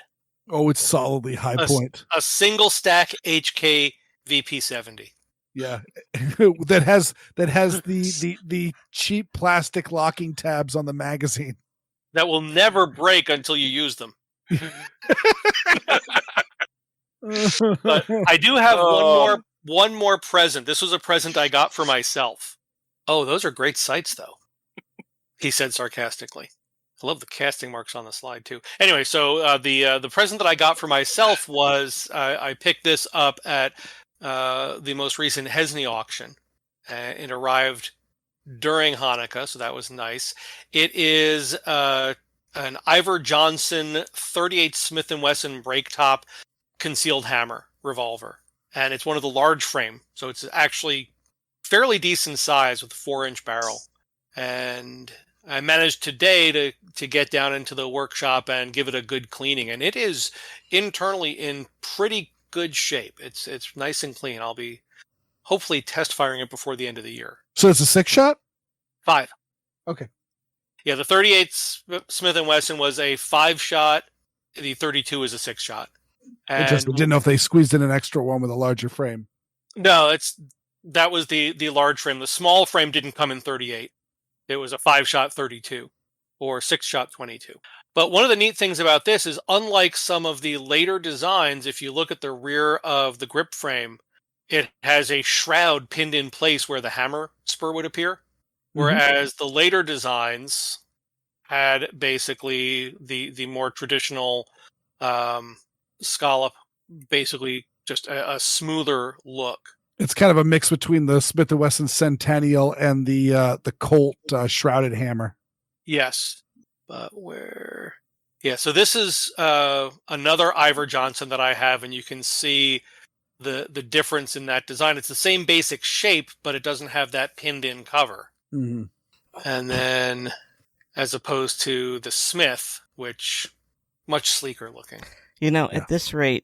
it's solidly high point. A single stack HK VP70. Yeah, that has the cheap plastic locking tabs on the magazine. That will never break until you use them. But I do have one more present. This was a present I got for myself. Oh, those are great sights, though. He said sarcastically. I love the casting marks on the slide too. Anyway, so the present that I got for myself was I picked this up at the most recent Hesney auction. It arrived during Hanukkah, so that was nice. It is an Ivor Johnson 38 Smith & Wesson break top concealed hammer revolver, and it's one of the large frame, so it's actually fairly decent size with a 4-inch barrel. And I managed today to get down into the workshop and give it a good cleaning, and it is internally in pretty good shape. It's nice and clean. I'll be hopefully test firing it before the end of the year. So it's a 6-shot? 5. Okay. Yeah, the 38 Smith & Wesson was a 5-shot. The 32 is a 6-shot. Interesting. Didn't know if they squeezed in an extra one with a larger frame. No, that was the large frame. The small frame didn't come in 38. It was a 5-shot 32 or 6-shot 22. But one of the neat things about this is, unlike some of the later designs, if you look at the rear of the grip frame, it has a shroud pinned in place where the hammer spur would appear. Whereas the later designs had basically the more traditional scallop, basically just a smoother look. It's kind of a mix between the Smith & Wesson Centennial and the Colt shrouded hammer. Yes, but so this is another Ivor Johnson that I have, and you can see the difference in that design. It's the same basic shape, but it doesn't have that pinned in cover. Mm-hmm. And then, as opposed to the Smith, which much sleeker looking. At this rate,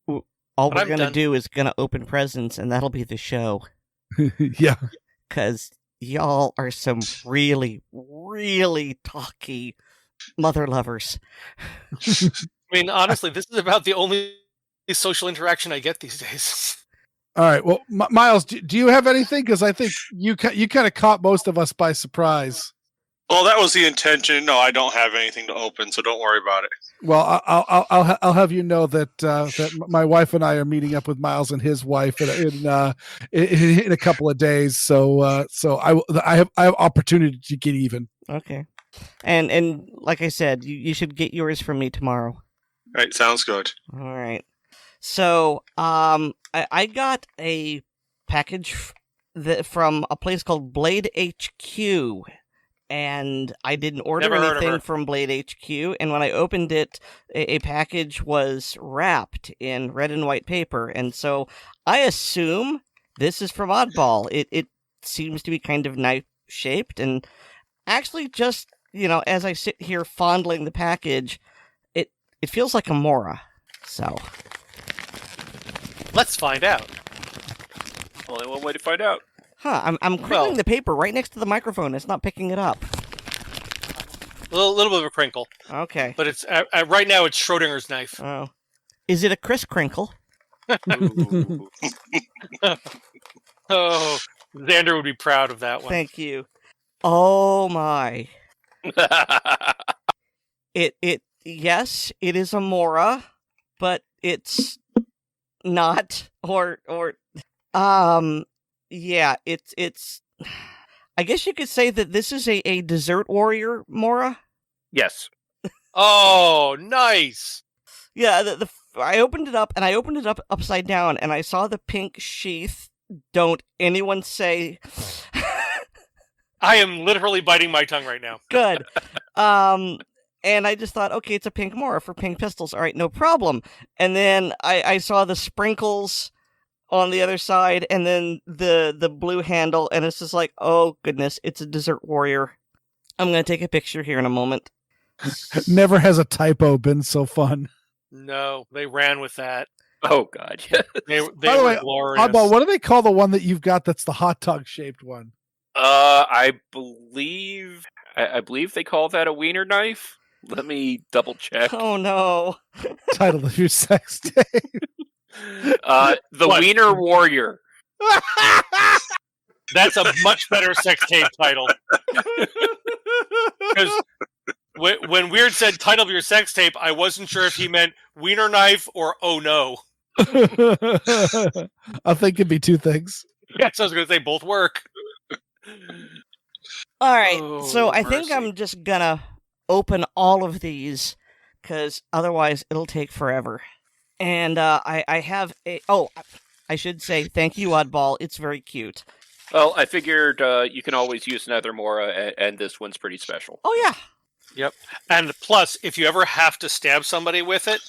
all But we're I'm going to done. do is going to open presents, and that'll be the show. Yeah. Because y'all are some really, really talky mother lovers. I mean, honestly, this is about the only social interaction I get these days. All right. Well, Miles, do you have anything? Because I think you kind of caught most of us by surprise. Well, that was the intention. No, I don't have anything to open, so don't worry about it. Well, I'll have you know that my wife and I are meeting up with Miles and his wife in a couple of days. So I have opportunity to get even. Okay. And like I said, you should get yours from me tomorrow. All right, sounds good. All right. So, I got a package from a place called Blade HQ, and I didn't order Never heard of anything her. from Blade HQ. And when I opened it, a package was wrapped in red and white paper, and so I assume this is from Oddball. It seems to be kind of knife shaped, and actually, just as I sit here fondling the package, it feels like a Mora. So Let's find out. Only one way to find out. I'm crinkling the paper right next to the microphone. It's not picking it up. A little bit of a crinkle, Okay. but it's right now it's Schrodinger's knife. Oh, is it a Chris crinkle? Ooh. Oh, Xander would be proud of that one. Thank you. Oh my! Yes, it is a Mora, but it's not. Yeah, it's. I guess you could say that this is a Desert Warrior Mora. Yes. Oh, nice. Yeah, I opened it up, and I opened it up upside down, and I saw the pink sheath. Don't anyone say. I am literally biting my tongue right now. Good. And I just thought, okay, it's a pink Mora for pink pistols. All right, no problem. And then I saw the sprinkles on the other side, and then the blue handle, and it's just like, oh goodness, it's a Desert Warrior. I'm gonna take a picture here in a moment. Never has a typo been so fun. No, they ran with that. Oh God. Yeah. They By the were way, glorious. Oddball, what do they call the one that you've got that's the hot dog shaped one? I believe they call that a wiener knife. Let me double check. Oh no. Title of your sex tape. The What? Wiener Warrior. That's a much better sex tape title. Because when Weer'd said title of your sex tape, I wasn't sure if he meant wiener knife or oh no. I think it'd be two things. Yes, I was going to say both work. All right, Oh, so I think mercy. I'm just gonna open all of these, because otherwise it'll take forever. And I have a... Oh, I should say thank you, Oddball. It's very cute. Well, I figured you can always use another Mora, and this one's pretty special. Oh, yeah. Yep. And plus, if you ever have to stab somebody with it,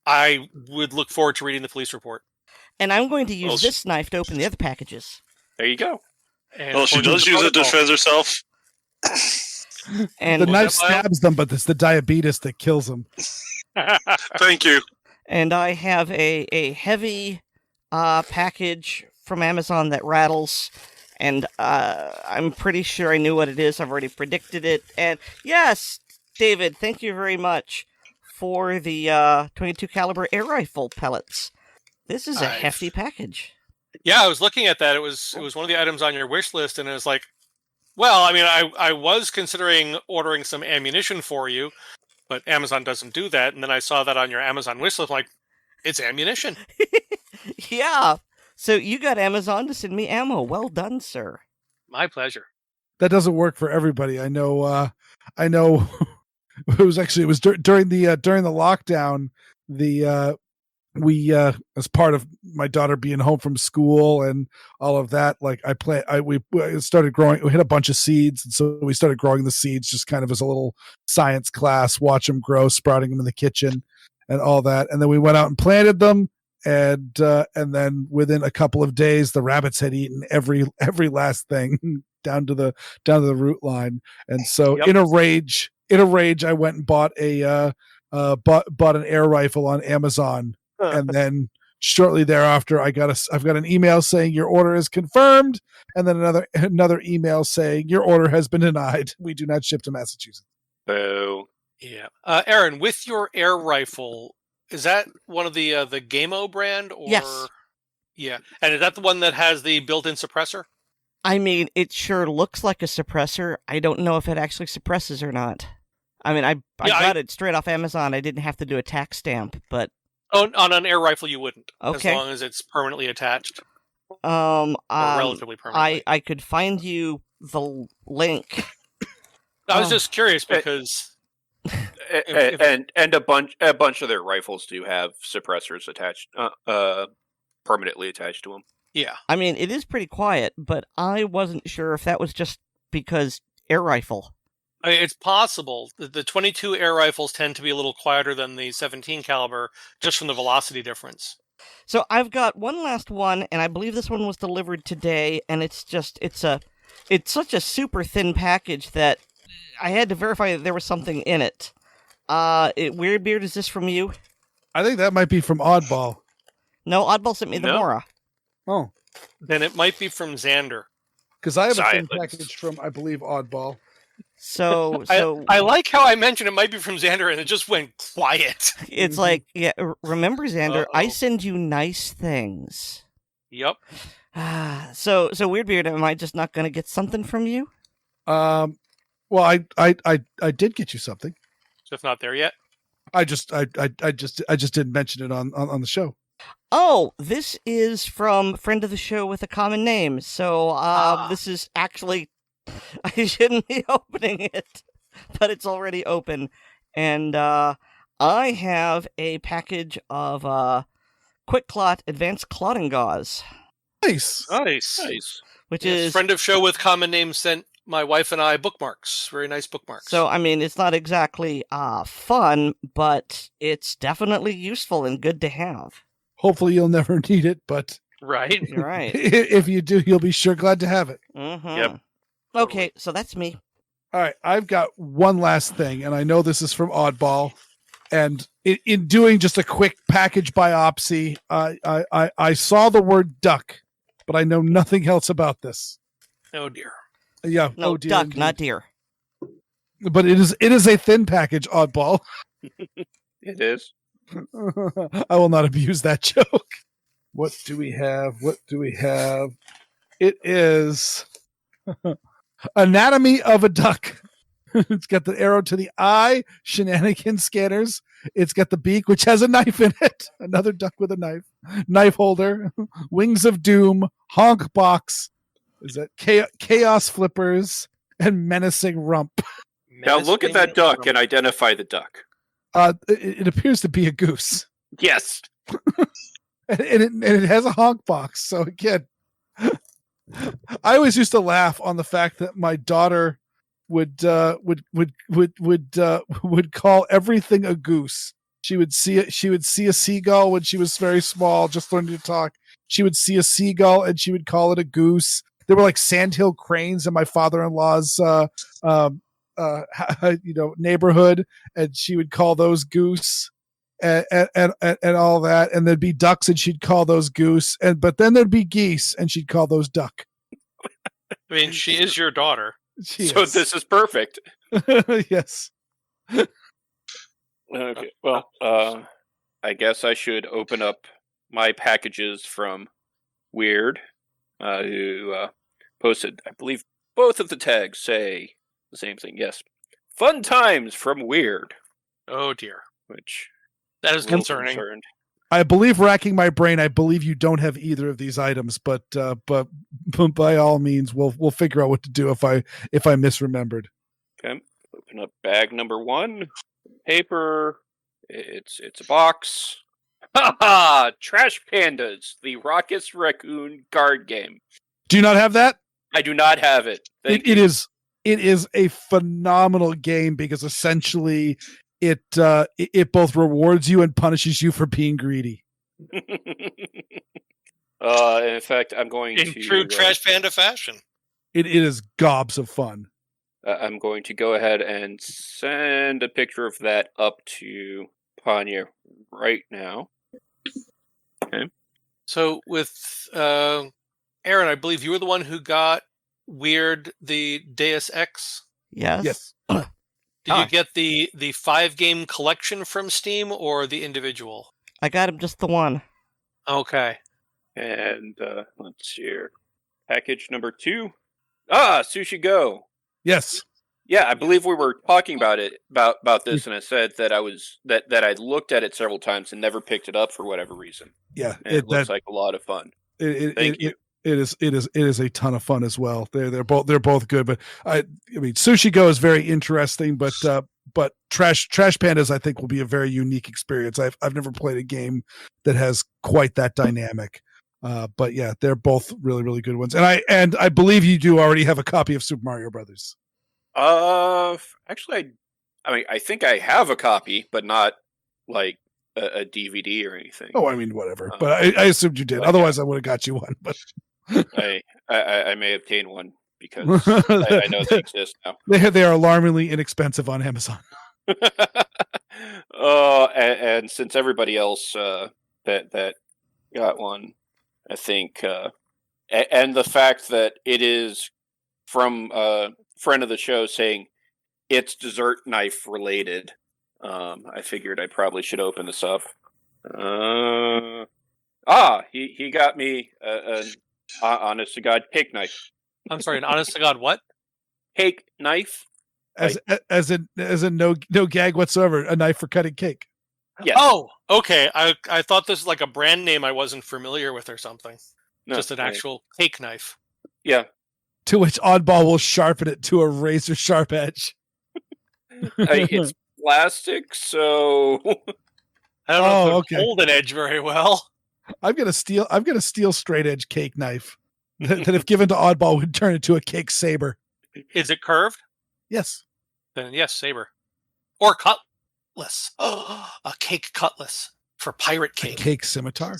I would look forward to reading the police report. And I'm going to use Well, this knife to open the other packages. There you go. And Well, she according does the use it to protocol- defend herself. And The knife that mild? stabs them, but it's the diabetes that kills them. Thank you. And I have a heavy package from Amazon that rattles, and I'm pretty sure I knew what it is. I've already predicted it. And yes, David, thank you very much for the 22 caliber air rifle pellets. This is a Nice. hefty package. Yeah, I was looking at that. It was one of the items on your wish list, and it was like, well, I mean, I was considering ordering some ammunition for you, but Amazon doesn't do that. And then I saw that on your Amazon wish list, like, it's ammunition. Yeah. So you got Amazon to send me ammo. Well done, sir. My pleasure. That doesn't work for everybody. I know. It was during the lockdown. We as part of my daughter being home from school and all of that, like we started growing. We had a bunch of seeds, and so we started growing the seeds just kind of as a little science class, watch them grow, sprouting them in the kitchen, and all that. And then we went out and planted them, and then within a couple of days, the rabbits had eaten every last thing down to the root line. And so, Yep. in a rage, I went and bought bought an air rifle on Amazon. And then shortly thereafter, I've got an email saying your order is confirmed, and then another email saying your order has been denied. We do not ship to Massachusetts. Boo. Yeah. Aaron, with your air rifle, is that one of the Gameo brand? Or... Yes. Yeah. And is that the one that has the built-in suppressor? I mean, it sure looks like a suppressor. I don't know if it actually suppresses or not. I mean, I got it straight off Amazon. I didn't have to do a tax stamp, but Oh, on an air rifle, you wouldn't. Okay. As long as it's permanently attached. Or relatively permanently. I could find you the link. I was Oh. just curious because... And a bunch of their rifles do have suppressors attached, permanently attached to them. Yeah. I mean, it is pretty quiet, but I wasn't sure if that was just because air rifle. I mean, it's possible. The 22 air rifles tend to be a little quieter than the 17 caliber, just from the velocity difference. So I've got one last one, and I believe this one was delivered today, and it's such a super thin package that I had to verify that there was something in it. Weer'd, is this from you? I think that might be from Oddball. No, Oddball sent me the No. Mora. Oh, Then it might be from Xander. because I have a thin Silence. package from, I believe, Oddball. So I like how I mentioned it might be from Xander, and it just went quiet. it's like, yeah, remember, Xander, I Uh-oh. send you nice things. Yep. So Weer'd, am I just not going to get something from you? Well, I did get you something. So it's not there yet. I just didn't mention it on the show. Oh, this is from friend of the show with a common name. So this is actually, I shouldn't be opening it, but it's already open. And I have a package of Quick Clot Advanced Clotting Gauze, Nice. Nice. which Yes, is friend of show with common name sent my wife and I bookmarks. Very nice bookmarks. so. I mean, it's not exactly fun, but it's definitely useful and good to have. Hopefully you'll never need it, but right. You're right. if you do, you'll be sure glad to have it. Mm-hmm. Yep. Okay, so that's me. All right, I've got one last thing, and I know this is from Oddball. And in doing just a quick package biopsy, I saw the word duck, but I know nothing else about this. Oh dear. Yeah, No, oh dear, duck, indeed. not deer. But it is a thin package, Oddball. It is. I will not abuse that joke. What do we have? It is Anatomy of a Duck. It's got the arrow to the eye, shenanigan scanners. It's got the beak, which has a knife in it. Another duck with a knife holder, wings of doom, honk box. Is that chaos flippers and menacing rump? Now look at that duck and identify the duck. It appears to be a goose. Yes. And it has a honk box. So again, I always used to laugh on the fact that my daughter would call everything a goose. She would see a seagull when she was very small, just learning to talk. She would see a seagull and she would call it a goose. There were like sandhill cranes in my father-in-law's neighborhood, and she would call those goose. And all that, and there'd be ducks, and she'd call those goose, but then there'd be geese, and she'd call those duck. I mean, she is your daughter. So this is perfect. Yes. Okay. Well, I guess I should open up my packages from Weer'd, who posted, I believe both of the tags say the same thing. Yes. Fun times from Weer'd. Oh dear. Which That is I'm a little concerning. concerned. I believe, racking my brain, I believe you don't have either of these items, but by all means, we'll figure out what to do if I misremembered. Okay. Open up bag number 1. Paper. It's a box. Ha ha! Trash Pandas, the Raucous Raccoon card game. Do you not have that? I do not have it. Thank It is a phenomenal game because essentially it both rewards you and punishes you for being greedy. In fact, I'm going In to true Trash Panda fashion. It is gobs of fun. I'm going to go ahead and send a picture of that up to Panya right now. Okay. So with Aaron, I believe you were the one who got Weer'd the Deus Ex. Yes. Yes. Did you get the 5-game collection from Steam or the individual? I got him just the one. Okay. And let's see here. Package number 2. Sushi Go. Yes. Yeah, I believe we were talking about it about this, and I said that I was that I'd looked at it several times and never picked it up for whatever reason. Yeah. And it looks like a lot of fun. Thank you. It is a ton of fun as well. They're both good, but I mean Sushi Go is very interesting, but Trash Pandas I think will be a very unique experience. I've never played a game that has quite that dynamic. But yeah, they're both really, really good ones. And I believe you do already have a copy of Super Mario Brothers. Actually, I mean, I think I have a copy, but not like a DVD or anything. Oh, I mean, whatever. But I assumed you did. Otherwise, I would have got you one. But I may obtain one because I know they exist now. They are alarmingly inexpensive on Amazon. And since everybody else that got one, I think, and the fact that it is from a friend of the show saying it's dessert knife related, I figured I probably should open this up. He got me an honest to God cake knife. I'm sorry, an honest to God what? Cake knife. As in no gag whatsoever, a knife for cutting cake. Yes. Oh, okay. I thought this was like a brand name I wasn't familiar with or something. No, Just an actual cake knife. Yeah. To which Oddball will sharpen it to a razor sharp edge. It's plastic, so I don't know if it okay. hold an edge very well. I'm gonna steal straight edge cake knife that if given to Oddball would turn into a cake saber. Is it curved? Yes. Then yes, saber. Or cutlass. Oh, a cake cutlass for pirate A cake. cake scimitar.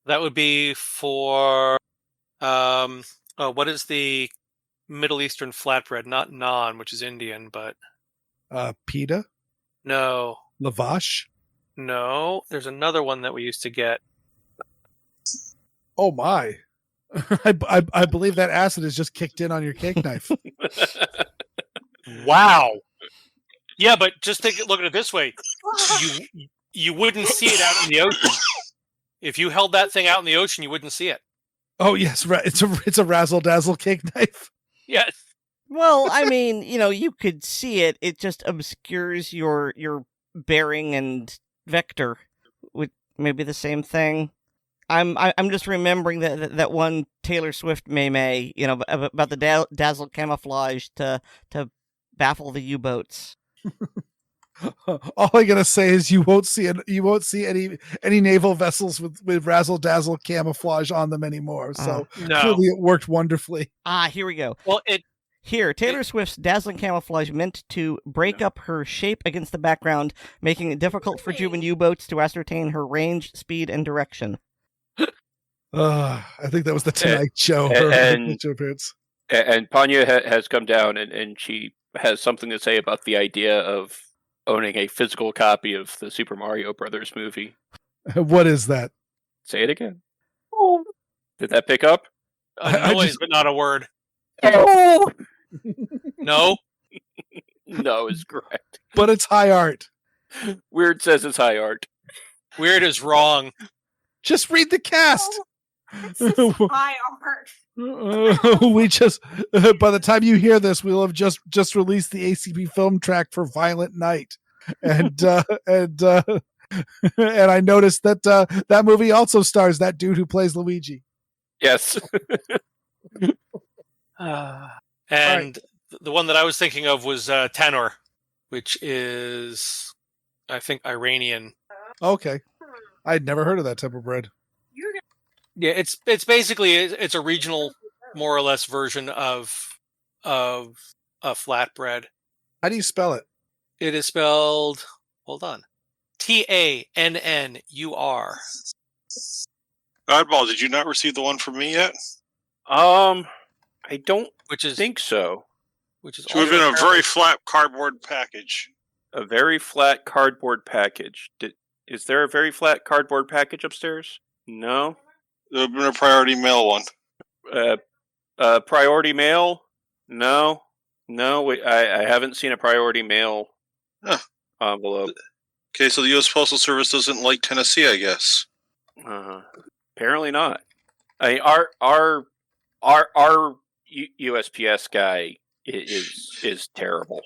That would be for what is the Middle Eastern flatbread? Not naan, which is Indian, but Pita. no. Lavash. No. There's another one that we used to get. Oh my. I believe that acid is just kicked in on your cake knife. Wow. Yeah, but just look at it this way. You wouldn't see it out in the ocean. If you held that thing out in the ocean, you wouldn't see it. Oh yes, it's a razzle dazzle cake knife. Yes. Well, I mean, you could see it. It just obscures your bearing and vector. Would maybe the same thing. I'm just remembering that one Taylor Swift meme, about the dazzle camouflage to baffle the U-boats. All I'm gonna say is you won't see any naval vessels with razzle dazzle camouflage on them anymore. So No. clearly it worked wonderfully. Here we go. Well, Taylor Swift's dazzling camouflage meant to break up her shape against the background, making it difficult for Cuban U-boats to ascertain her range, speed, and direction. I think that was the Tonight Show. And Panya has come down and she has something to say about the idea of owning a physical copy of the Super Mario Brothers movie. What is that? Say it again. Oh. Did that pick up? A noise, but not a word. Oh. No? No is correct. But it's high art. Weer'd says it's high art. Weird is wrong. Just read the cast. High art. We just by the time you hear this, we'll have just released the ACP film track for Violent Night, and I noticed that that movie also stars that dude who plays Luigi. Yes. And the one that I was thinking of was Tanor, which is, I think, Iranian. Okay, I'd never heard of that type of bread. Yeah, it's basically it's a regional, more or less, version of a flatbread. How do you spell it? It is spelled. Hold on. Tannur. Oddball, did you not receive the one from me yet? I don't Which is think so. Which is It would have been a very flat cardboard package. A very flat cardboard package. Is there a very flat cardboard package upstairs? No. There would have been a priority mail one. Priority mail? No. I haven't seen a priority mail envelope. Okay, so the U.S. Postal Service doesn't like Tennessee, I guess. Apparently not. Our USPS guy is terrible.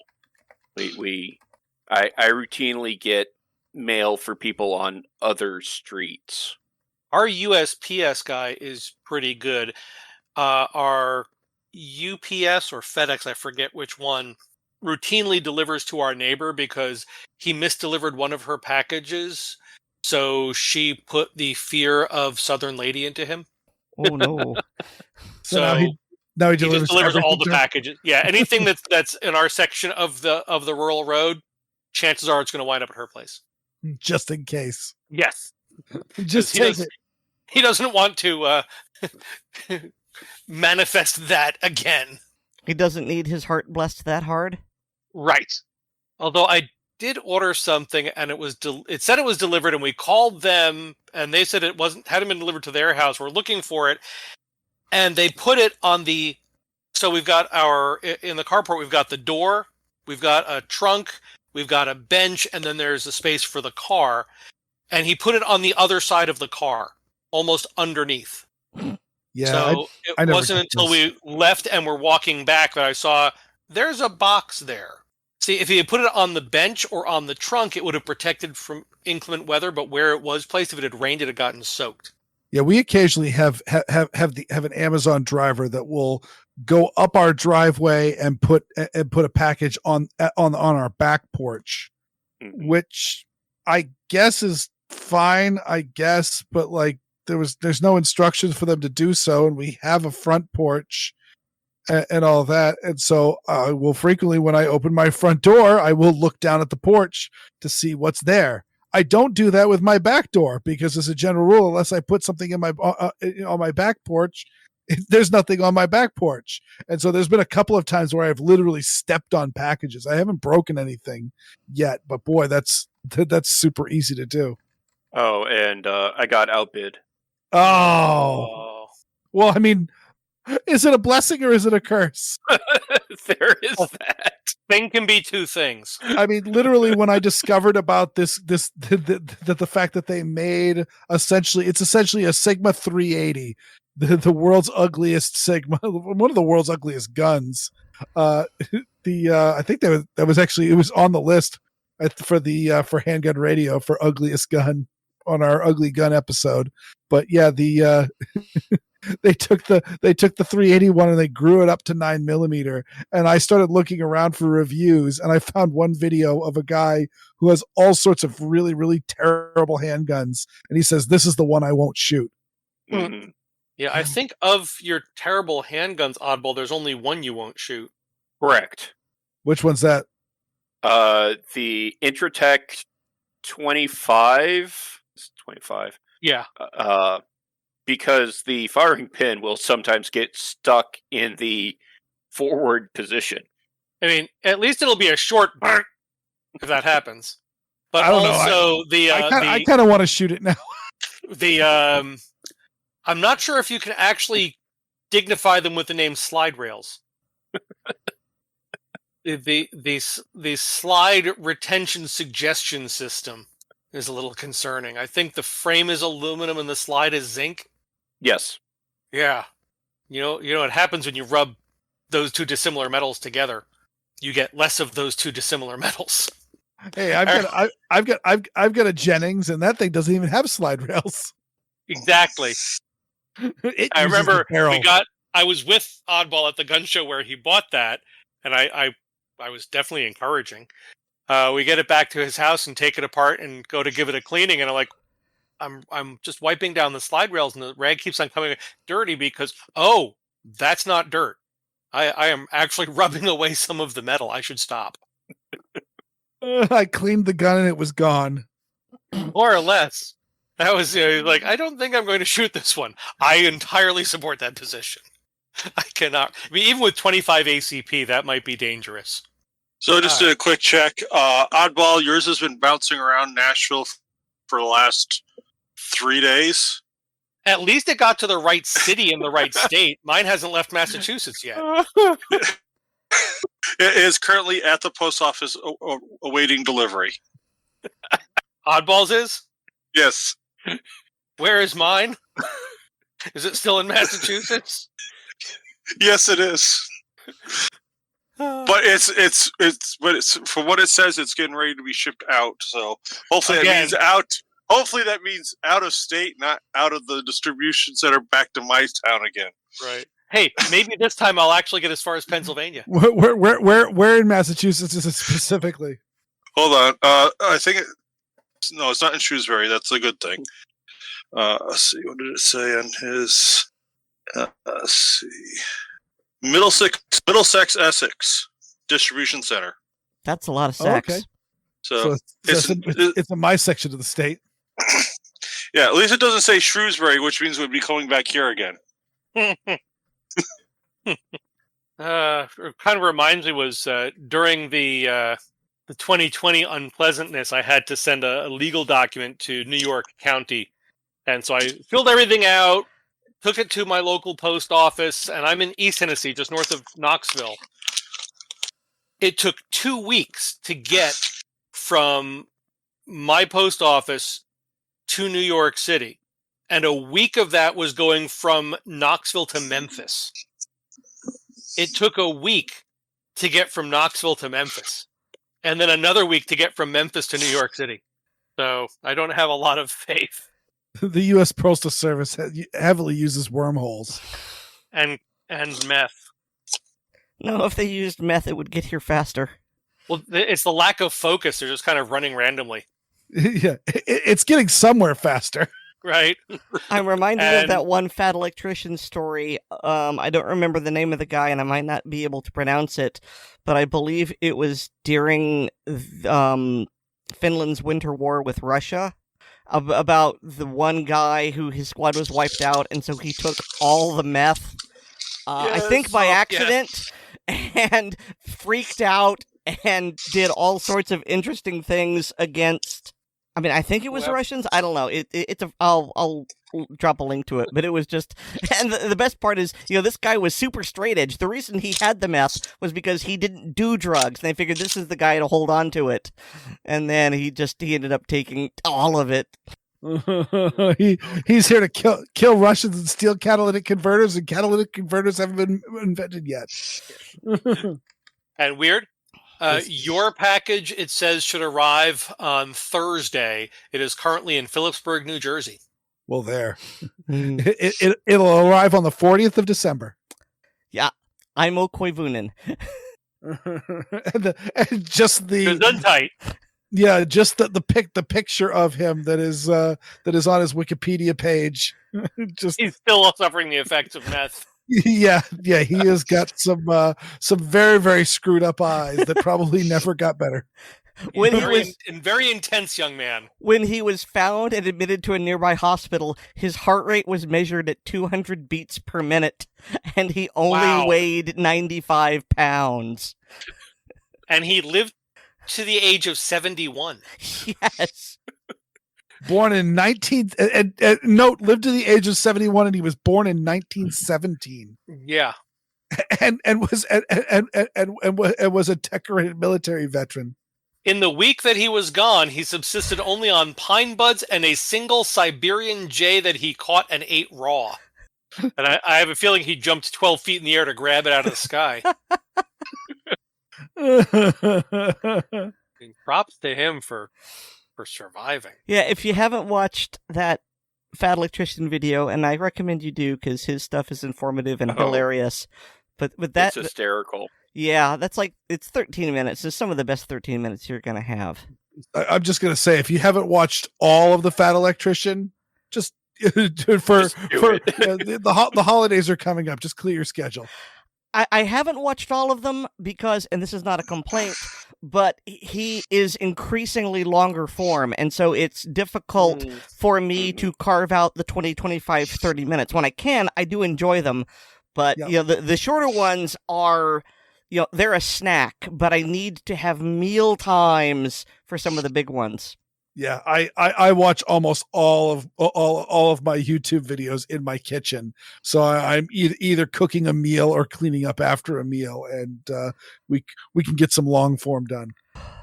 I routinely get mail for people on other streets. Our USPS guy is pretty good. Our UPS or FedEx, I forget which one, routinely delivers to our neighbor because he misdelivered one of her packages. So she put the Fear of Southern Lady into him. Oh no! So now Now he He just delivers, delivers all everything the to her? packages. Yeah, anything that's in our section of the rural road, chances are it's going to wind up at her place. Just in case. Yes, Just he take does- it. he doesn't want to manifest that again. He doesn't need his heart blessed that hard. Right. Although I did order something and it said it was delivered, and we called them and they said it hadn't been delivered to their house. We're looking for it, and they put it on the. So we've got in the carport. We've got the door, we've got a trunk, we've got a bench, and then there's a space for the car. And he put it on the other side of the car, almost underneath. Yeah. So I it never wasn't got until this. we left and were walking back that I saw there's a box there. See, if he had put it on the bench or on the trunk, it would have protected from inclement weather. But where it was placed, if it had rained, it had gotten soaked. Yeah, we occasionally have an Amazon driver that will go up our driveway and put a package on our back porch, which I guess is fine, I guess, but like there's no instructions for them to do so, and we have a front porch and all that, and so I will frequently, when I open my front door, I will look down at the porch to see what's there. I don't do that with my back door because, as a general rule, unless I put something in my on my back porch, there's nothing on my back porch. And so there's been a couple of times where I've literally stepped on packages. I haven't broken anything yet, but boy, that's super easy to do. Oh, and I got outbid. Oh, well, I mean, is it a blessing or is it a curse? There is that. Thing can be two things. I mean, literally, when I discovered about the fact that they made it's essentially a Sigma 380, the world's ugliest Sigma, one of the world's ugliest guns. I think that was actually, it was on the list for Handgun Radio for ugliest gun on our ugly gun episode. But yeah, they took the 381 and they grew it up to 9mm, and I started looking around for reviews, and I found one video of a guy who has all sorts of really, really terrible handguns, and he says, "This is the one I won't shoot." Mm-hmm. Yeah, I think of your terrible handguns, Oddball, there's only one you won't shoot. Correct. Which one's that? The Intratec 25. It's 25. Yeah. Because the firing pin will sometimes get stuck in the forward position. I mean, at least it'll be a short burp if that happens. But I don't know. also I kind of want to shoot it now. I'm not sure if you can actually dignify them with the name slide rails. the slide retention suggestion system is a little concerning. I think the frame is aluminum and the slide is zinc. Yes. Yeah. You know what happens when you rub those two dissimilar metals together? You get less of those two dissimilar metals. Hey, I've got a Jennings, and that thing doesn't even have slide rails. Exactly. I remember I I was with Oddball at the gun show where he bought that, and I was definitely encouraging. We get it back to his house and take it apart and go to give it a cleaning, and I'm just wiping down the slide rails, and the rag keeps on coming dirty because that's not dirt. I am actually rubbing away some of the metal. I should stop. I cleaned the gun and it was gone. More or less. That was like, I don't think I'm going to shoot this one. I entirely support that position. I cannot. I mean, even with 25 ACP, that might be dangerous. So just a quick check. Oddball, yours has been bouncing around Nashville for the last 3 days. At least it got to the right city in the right state. Mine hasn't left Massachusetts yet. It is currently at the post office awaiting delivery. Oddballs is? Yes. Where is mine? Is it still in Massachusetts? Yes, it is. But it's for what it says, it's getting ready to be shipped out. So hopefully that means out. Hopefully that means out of state, not out of the distribution center back to my town again. Right. Hey, maybe this time I'll actually get as far as Pennsylvania. Where in Massachusetts is it specifically? Hold on. I think it's not in Shrewsbury. That's a good thing. Let's see. What did it say on his? Let's see. Middlesex, Essex distribution center. That's a lot of sex. Okay. So it's in my section of the state. Yeah, at least it doesn't say Shrewsbury, which means we'd be coming back here again. It kind of reminds me was during the 2020 unpleasantness, I had to send a legal document to New York County, and so I filled everything out, took it to my local post office, and I'm in East Tennessee, just north of Knoxville. It took 2 weeks to get from my post office to New York City, and a week of that was going from Knoxville to Memphis. It took a week to get from Knoxville to Memphis, and then another week to get from Memphis to New York City. So I don't have a lot of faith. The U.S. Postal Service heavily uses wormholes and meth. No, if they used meth, it would get here faster. Well, it's the lack of focus. They're just kind of running randomly. Yeah, it's getting somewhere faster. Right. I'm reminded of that one fat electrician story. I don't remember the name of the guy, and I might not be able to pronounce it, but I believe it was during Finland's winter war with Russia, about the one guy who his squad was wiped out, and so he took all the meth, I think by accident, and freaked out and did all sorts of interesting things against. I mean, I think it was Russians. I don't know. I'll drop a link to it, but it was just. And the best part is, this guy was super straight edge. The reason he had the meth was because he didn't do drugs, and they figured this is the guy to hold on to it. And then he ended up taking all of it. He's here to kill Russians and steal catalytic converters, and catalytic converters haven't been invented yet. And Weer'd. Your package, it says, should arrive on Thursday. It is currently in Phillipsburg, New Jersey. Well, there. It'll arrive on the 40th of December. Yeah, I'm Koivunen. and just the tight. Yeah, just the picture of him that is on his Wikipedia page. He's still suffering the effects of meth. Yeah, he has got some very, very screwed up eyes that probably never got better. Very intense young man. When he was found and admitted to a nearby hospital, his heart rate was measured at 200 beats per minute, and he only weighed 95 pounds. And he lived to the age of 71. Yes. Born in lived to the age of 71, and he was born in 1917. Yeah, and was a decorated military veteran. In the week that he was gone, he subsisted only on pine buds and a single Siberian jay that he caught and ate raw. And I have a feeling he jumped 12 feet in the air to grab it out of the sky. Props to him for surviving. Yeah, if you haven't watched that Fat Electrician video, and I recommend you do because his stuff is informative and hilarious. But that, it's hysterical. Yeah, it's 13 minutes. It's some of the best 13 minutes you're gonna have. I'm just gonna say, if you haven't watched all of the Fat Electrician, just the holidays are coming up. Just clear your schedule. I haven't watched all of them because, and this is not a complaint, but he is increasingly longer form, and so it's difficult for me to carve out the 20, 25, 30 minutes. When I can, I do enjoy them, but the shorter ones are, they're a snack, but I need to have meal times for some of the big ones. Yeah, I watch almost all of my YouTube videos in my kitchen, so I'm either cooking a meal or cleaning up after a meal, and we can get some long form done.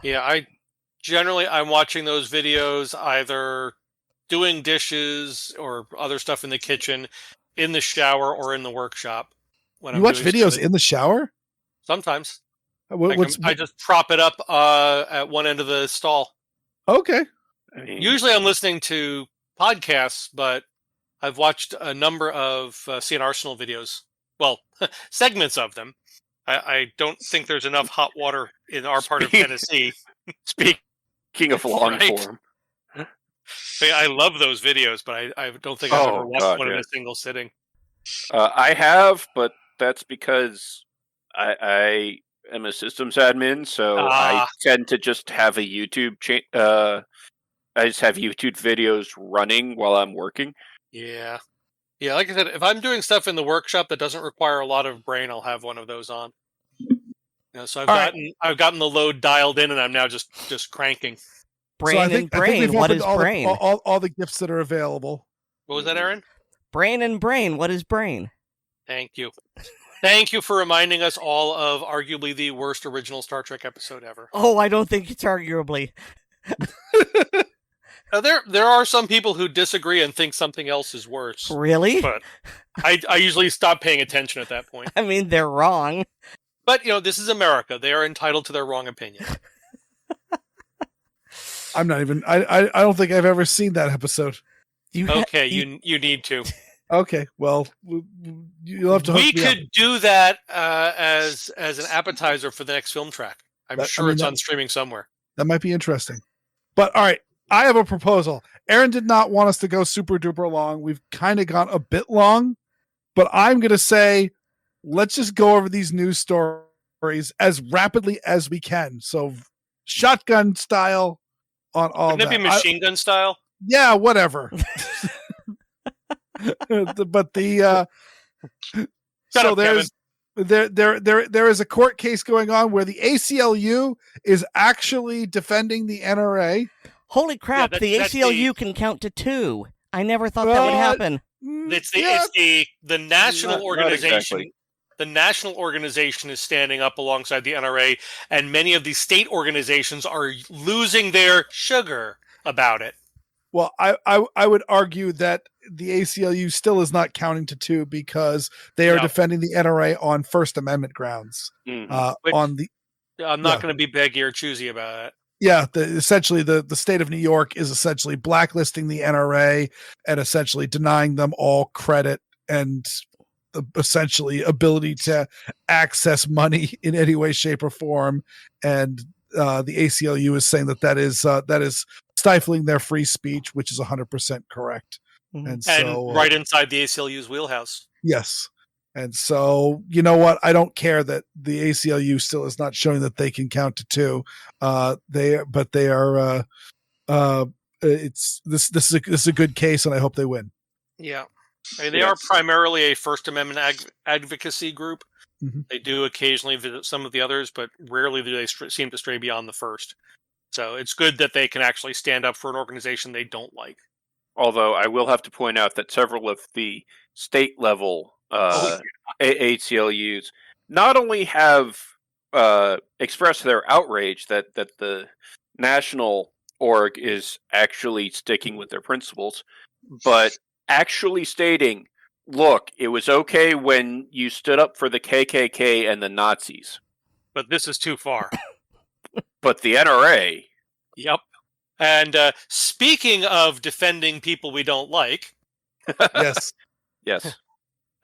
Yeah, I'm watching those videos either doing dishes or other stuff in the kitchen, in the shower, or in the workshop. When you watch videos in the shower? Sometimes. I just prop it up at one end of the stall. Okay. Usually I'm listening to podcasts, but I've watched a number of CN Arsenal videos. Well, segments of them. I don't think there's enough hot water in our part of Tennessee. Speaking of long form. I love those videos, but I don't think I've ever watched one in a single sitting. I have, but that's because I am a systems admin, so I tend to just have a YouTube I just have YouTube videos running while I'm working. Yeah. Yeah, like I said, if I'm doing stuff in the workshop that doesn't require a lot of brain, I'll have one of those on. So I've gotten the load dialed in, and I'm now just cranking. Brain and brain. What is brain? All the gifts that are available. What was that, Aaron? Brain and brain. What is brain? Thank you. Thank you for reminding us all of arguably the worst original Star Trek episode ever. Oh, I don't think it's arguably. There are some people who disagree and think something else is worse. Really? But I usually stop paying attention at that point. I mean, they're wrong. But, this is America. They are entitled to their wrong opinion. I'm not even... I don't think I've ever seen that episode. You need to. Okay, well, you'll have to hook me up. We could do that as an appetizer for the next film track. I'm sure it's on streaming somewhere. That might be interesting. But, all right, I have a proposal. Aaron did not want us to go super duper long. We've kind of gone a bit long. But I'm going to say... let's just go over these news stories as rapidly as we can. So shotgun style on all Wouldn't that. it be machine gun style? Yeah, whatever. But the there is a court case going on where the ACLU is actually defending the NRA. Holy crap, the ACLU can count to 2. I never thought that would happen. It's the national organization. Not exactly. The national organization is standing up alongside the NRA, and many of the state organizations are losing their sugar about it. Well, I would argue that the ACLU still is not counting to 2 because they are defending the NRA on First Amendment grounds. I'm not going to be beggy or choosy about it. Yeah, essentially the state of New York is essentially blacklisting the NRA and essentially denying them all credit and essentially ability to access money in any way, shape, or form. And the ACLU is saying that is stifling their free speech, which is 100% correct. Mm-hmm. And right inside the ACLU's wheelhouse. Yes. And so, you know what? I don't care that the ACLU still is not showing that they can count to 2. This is a good case, and I hope they win. Yeah. I mean, they are primarily a First Amendment advocacy group. Mm-hmm. They do occasionally visit some of the others, but rarely do they seem to stray beyond the first. So it's good that they can actually stand up for an organization they don't like. Although I will have to point out that several of the state level ACLUs not only have expressed their outrage that the national org is actually sticking with their principles, but actually stating, look, it was okay when you stood up for the KKK and the Nazis. But this is too far. But the NRA... Yep. And speaking of defending people we don't like... Yes. Yes.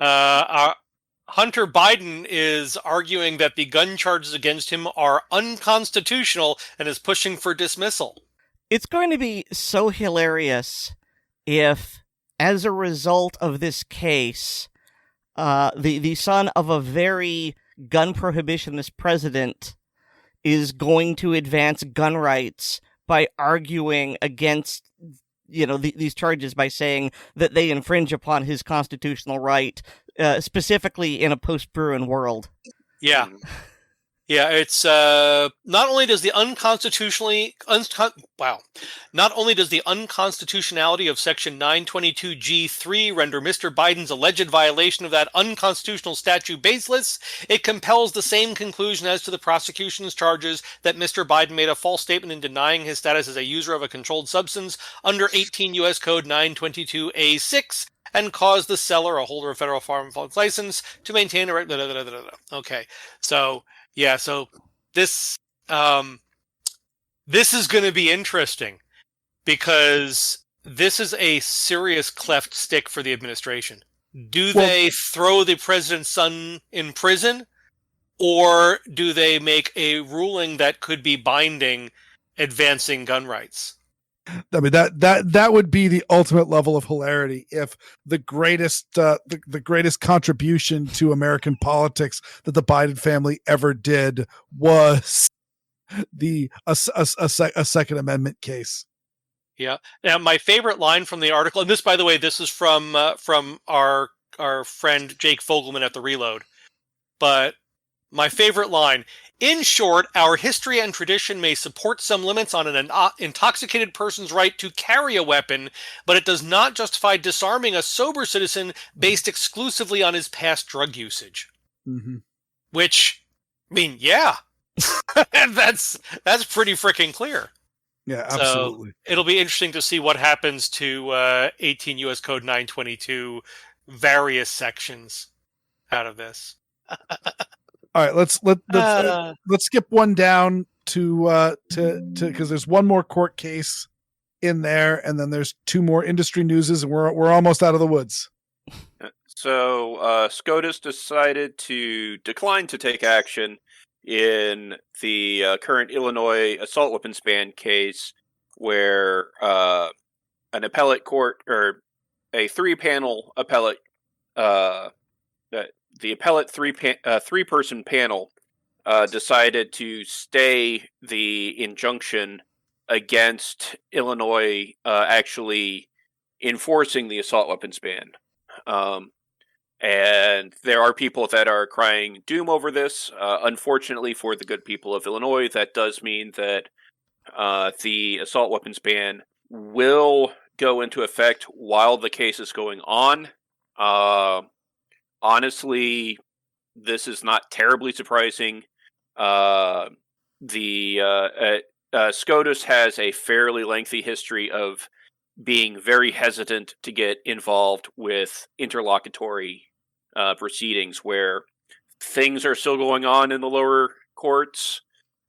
Hunter Biden is arguing that the gun charges against him are unconstitutional and is pushing for dismissal. It's going to be so hilarious if, as a result of this case, the son of a very gun prohibitionist president is going to advance gun rights by arguing against, these charges by saying that they infringe upon his constitutional right, specifically in a post-Bruin world. Yeah. Yeah, it's not only does the unconstitutionality of Section 922G3 render Mr. Biden's alleged violation of that unconstitutional statute baseless, it compels the same conclusion as to the prosecution's charges that Mr. Biden made a false statement in denying his status as a user of a controlled substance under 18 U.S. Code 922A6 and caused the seller, a holder of federal firearms license, to maintain a... Okay, so... Yeah, so this is going to be interesting because this is a serious cleft stick for the administration. Do they throw the president's son in prison, or do they make a ruling that could be binding, advancing gun rights? I mean that would be the ultimate level of hilarity if the greatest the greatest contribution to American politics that the Biden family ever did was a Second Amendment case. Yeah. Now, my favorite line from the article, and this, by the way, this is from our friend Jake Fogelman at the Reload. But my favorite line: in short, our history and tradition may support some limits on an intoxicated person's right to carry a weapon, but it does not justify disarming a sober citizen based exclusively on his past drug usage. Mm-hmm. Which, I mean, yeah, that's pretty freaking clear. Yeah, absolutely. So it'll be interesting to see what happens to 18 U.S. Code 922 various sections out of this. All right, let's skip one down to because there's one more court case in there, and then there's two more industry newses, and we're almost out of the woods. So SCOTUS decided to decline to take action in the current Illinois assault weapons ban case, where an appellate court, or a three-panel appellate, the appellate three-person panel decided to stay the injunction against Illinois actually enforcing the assault weapons ban. And there are people that are crying doom over this. Unfortunately for the good people of Illinois, that does mean that the assault weapons ban will go into effect while the case is going on. Honestly, this is not terribly surprising. SCOTUS has a fairly lengthy history of being very hesitant to get involved with interlocutory proceedings where things are still going on in the lower courts.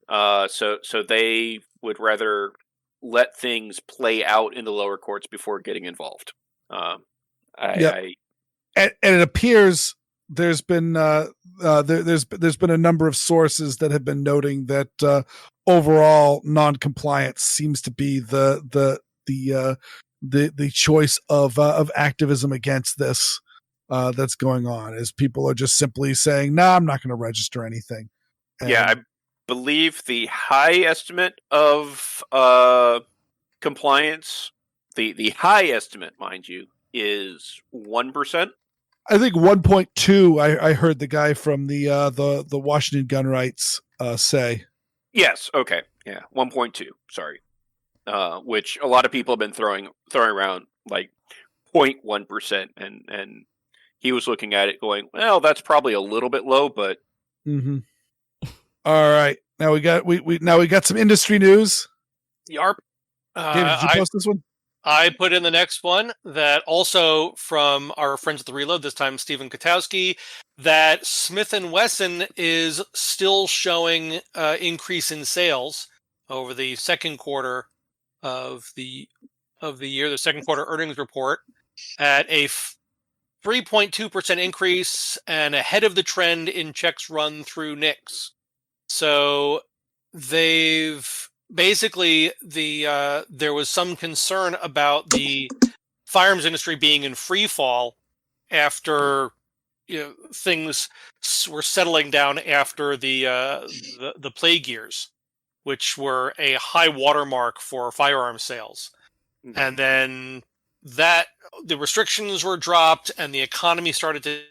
So they would rather let things play out in the lower courts before getting involved. And it appears there's been there's been a number of sources that have been noting that overall non-compliance seems to be the choice of activism against this that's going on, as people are just simply saying, "Nah, I'm not going to register anything." And I believe the high estimate of compliance, the high estimate, mind you, is 1%. I think 1.2. I heard the guy from the Washington gun rights say. Yes. Okay. Yeah. 1.2. Sorry. Which a lot of people have been throwing around like 0.1%, and he was looking at it going, well, that's probably a little bit low, but. Mm-hmm. All right. Now we got some industry news. Yarp. David, did you post this one? I put in the next one that also from our friends at the Reload, this time Stephen Katowski, that Smith & Wesson is still showing increase in sales over the second quarter of the year, the second quarter earnings report, at a 3.2% increase and ahead of the trend in checks run through NICS. So they've basically there was some concern about the firearms industry being in free fall after things were settling down after the plague years, which were a high watermark for firearms sales. Mm-hmm. And then the restrictions were dropped and the economy started to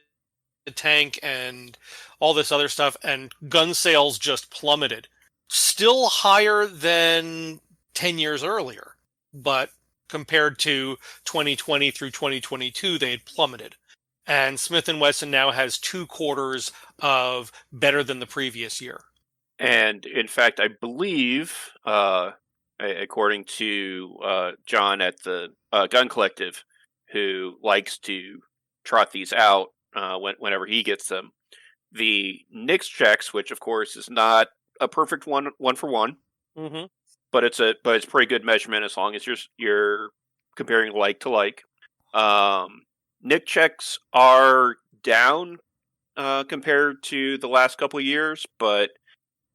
tank and all this other stuff, and gun sales just plummeted. Still higher than 10 years earlier, but compared to 2020 through 2022, they had plummeted. And Smith & Wesson now has 2 quarters of better than the previous year. And in fact, I believe, according to John at the Gun Collective, who likes to trot these out whenever he gets them, the NICS checks, which of course is not a perfect one for one, mm-hmm. but it's pretty good measurement as long as you're comparing like to like. NIC checks are down compared to the last couple of years, but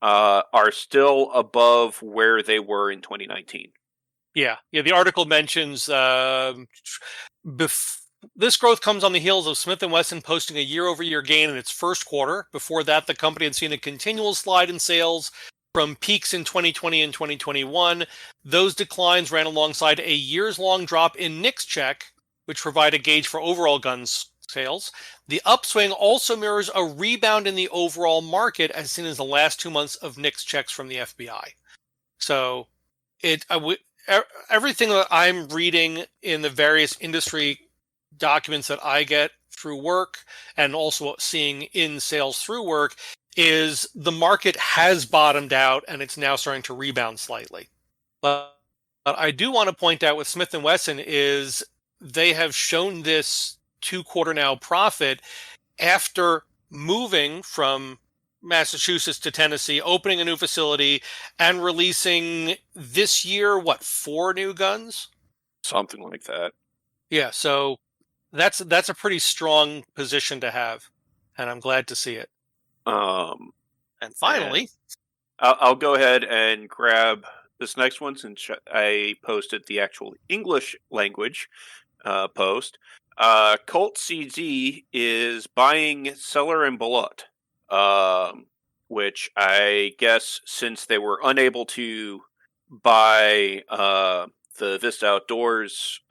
are still above where they were in 2019. Yeah. The article mentions this growth comes on the heels of Smith & Wesson posting a year-over-year gain in its first quarter. Before that, the company had seen a continual slide in sales from peaks in 2020 and 2021. Those declines ran alongside a years-long drop in NICS check, which provide a gauge for overall guns sales. The upswing also mirrors a rebound in the overall market as seen as the last 2 months of NICS checks from the FBI. So everything that I'm reading in the various industry documents that I get through work and also seeing in sales through work is the market has bottomed out and it's now starting to rebound slightly. But I do want to point out with Smith & Wesson is they have shown this 2-quarter now profit after moving from Massachusetts to Tennessee, opening a new facility and releasing this year, 4 new guns? Something like that. Yeah, so that's a pretty strong position to have, and I'm glad to see it. And finally, I'll go ahead and grab this next one since I posted the actual English language post. Colt CZ is buying Sellier and Bellot, which I guess since they were unable to buy the Vista Outdoors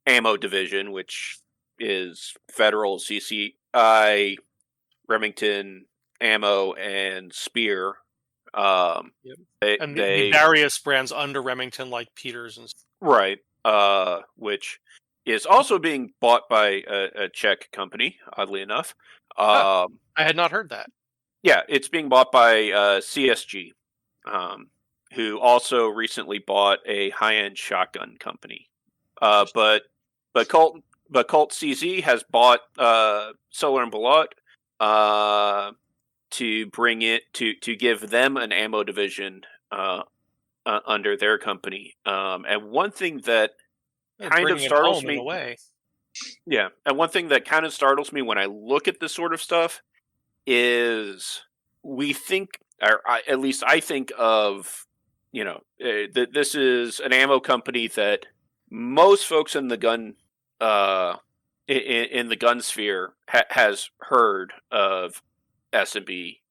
ammo division, which is Federal, CCI, Remington Ammo, and Spear. The various brands under Remington, like Peters and right, which is also being bought by a Czech company. Oddly enough, I had not heard that. Yeah, it's being bought by CSG, who also recently bought a high-end shotgun company. But Colt CZ has bought Sellier and Bellot to bring it to give them an ammo division under their company. And one thing that kind of startles me, and one thing that kind of startles me when I look at this sort of stuff is we think, or at least I think of, that this is an ammo company that most folks in the gun in the gun sphere has heard of S&B.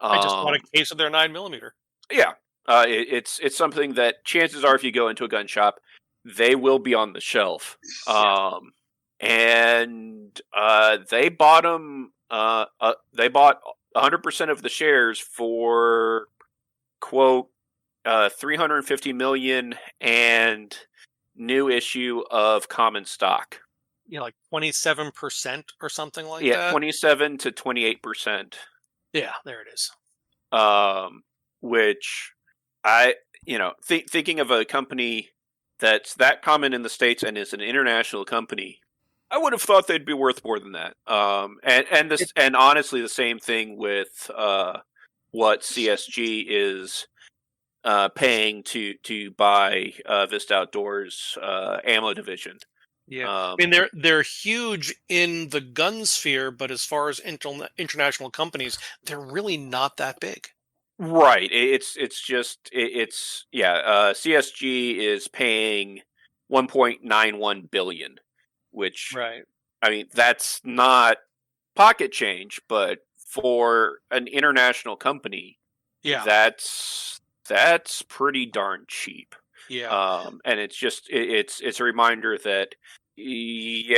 I just bought a case of their 9mm. Yeah, it's something that chances are, if you go into a gun shop, they will be on the shelf. And they bought them. They bought 100% of the shares for quote $350 million and new issue of common stock. Yeah, like 27% or something like that. Yeah, 27 to 28%. Yeah, there it is. Which I, thinking of a company that's that common in the States and is an international company, I would have thought they'd be worth more than that. And honestly, the same thing with what CSG is paying to buy Vista Outdoors ammo division. Yeah, they're huge in the gun sphere, but as far as international companies, they're really not that big. Right. CSG is paying $1.91 billion, which, right. I mean, that's not pocket change, but for an international company, that's pretty darn cheap. Yeah. And it's just it's a reminder that even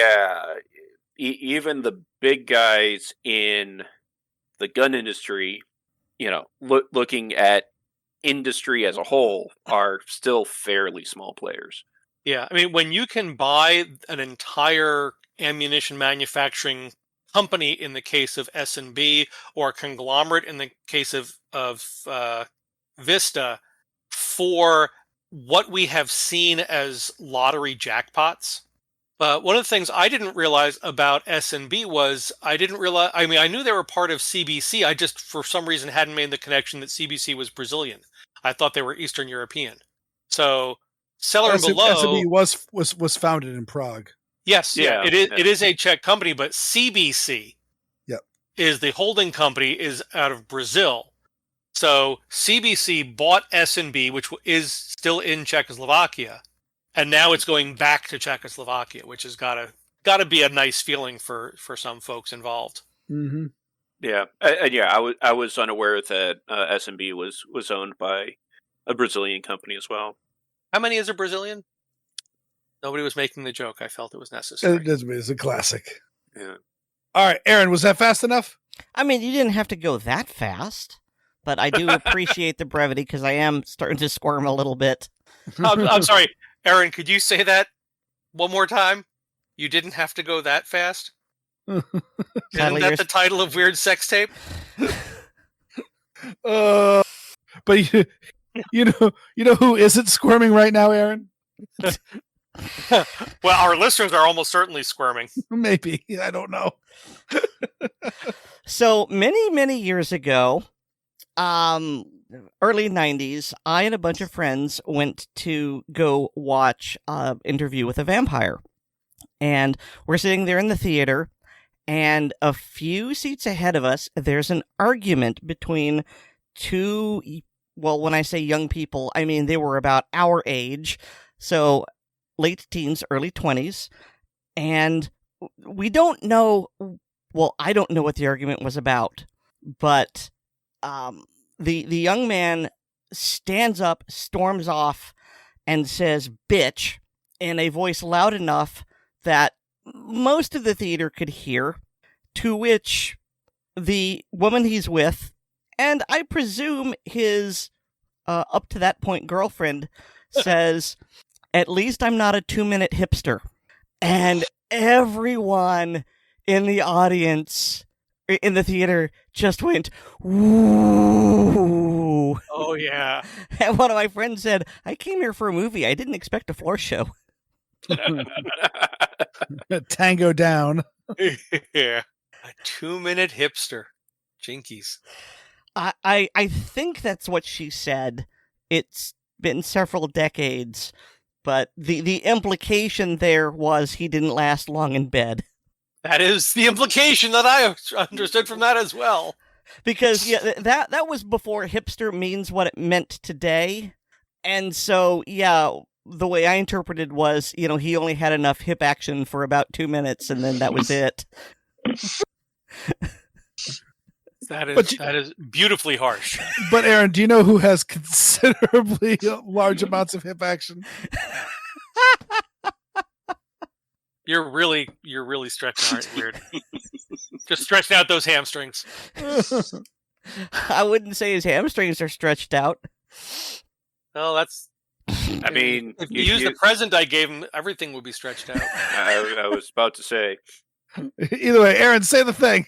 the big guys in the gun industry, looking at industry as a whole, are still fairly small players. Yeah, I mean, when you can buy an entire ammunition manufacturing company in the case of S&B, or a conglomerate in the case of Vista, for what we have seen as lottery jackpots. But one of the things I didn't realize about S&B was I knew they were part of CBC. I just, for some reason, hadn't made the connection that CBC was Brazilian. I thought they were Eastern European. So Sellier and Bellot, S&B was founded in Prague. Yes, it is a Czech company, but CBC is the holding company is out of Brazil. So CBC bought S&B, which is still in Czechoslovakia, and now it's going back to Czechoslovakia, which has got to be a nice feeling for some folks involved. Mm-hmm. Yeah, I was unaware that S&B was owned by a Brazilian company as well. How many is a Brazilian? Nobody was making the joke. I felt it was necessary. It's a classic. Yeah. All right, Aaron, was that fast enough? I mean, you didn't have to go that fast, but I do appreciate the brevity because I am starting to squirm a little bit. I'm sorry, Aaron, could you say that one more time? You didn't have to go that fast? Isn't that the title of Weer'd Sex Tape? But you know who isn't squirming right now, Aaron? Well, our listeners are almost certainly squirming. Maybe. I don't know. So many years ago, early 90s, I and a bunch of friends went to go watch Interview with a Vampire. And we're sitting there in the theater, and a few seats ahead of us, there's an argument between two, well, when I say young people, I mean they were about our age, so late teens, early 20s, and we don't know, well, I don't know what the argument was about, but the young man stands up, storms off, and says, "Bitch," in a voice loud enough that most of the theater could hear, to which the woman he's with, and I presume his up to that point girlfriend, says, "At least I'm not a 2-minute hipster." And everyone in the audience, in the theater, just went, "Ooh." Oh, yeah. And one of my friends said, "I came here for a movie. I didn't expect a floor show." Tango down. Yeah. A 2-minute hipster. Jinkies. I think that's what she said. It's been several decades, but the implication there was he didn't last long in bed. That is the implication that I understood from that as well. Because yeah, that was before hipster means what it meant today. And so, yeah, the way I interpreted was, he only had enough hip action for about 2 minutes, and then that was it. That is beautifully harsh. But Aaron, do you know who has considerably large amounts of hip action? You're really stretching, aren't you, Weer'd? Just stretching out those hamstrings. I wouldn't say his hamstrings are stretched out. Well, that's... I mean... If you use the present I gave him, everything would be stretched out. I was about to say. Either way, Aaron, say the thing.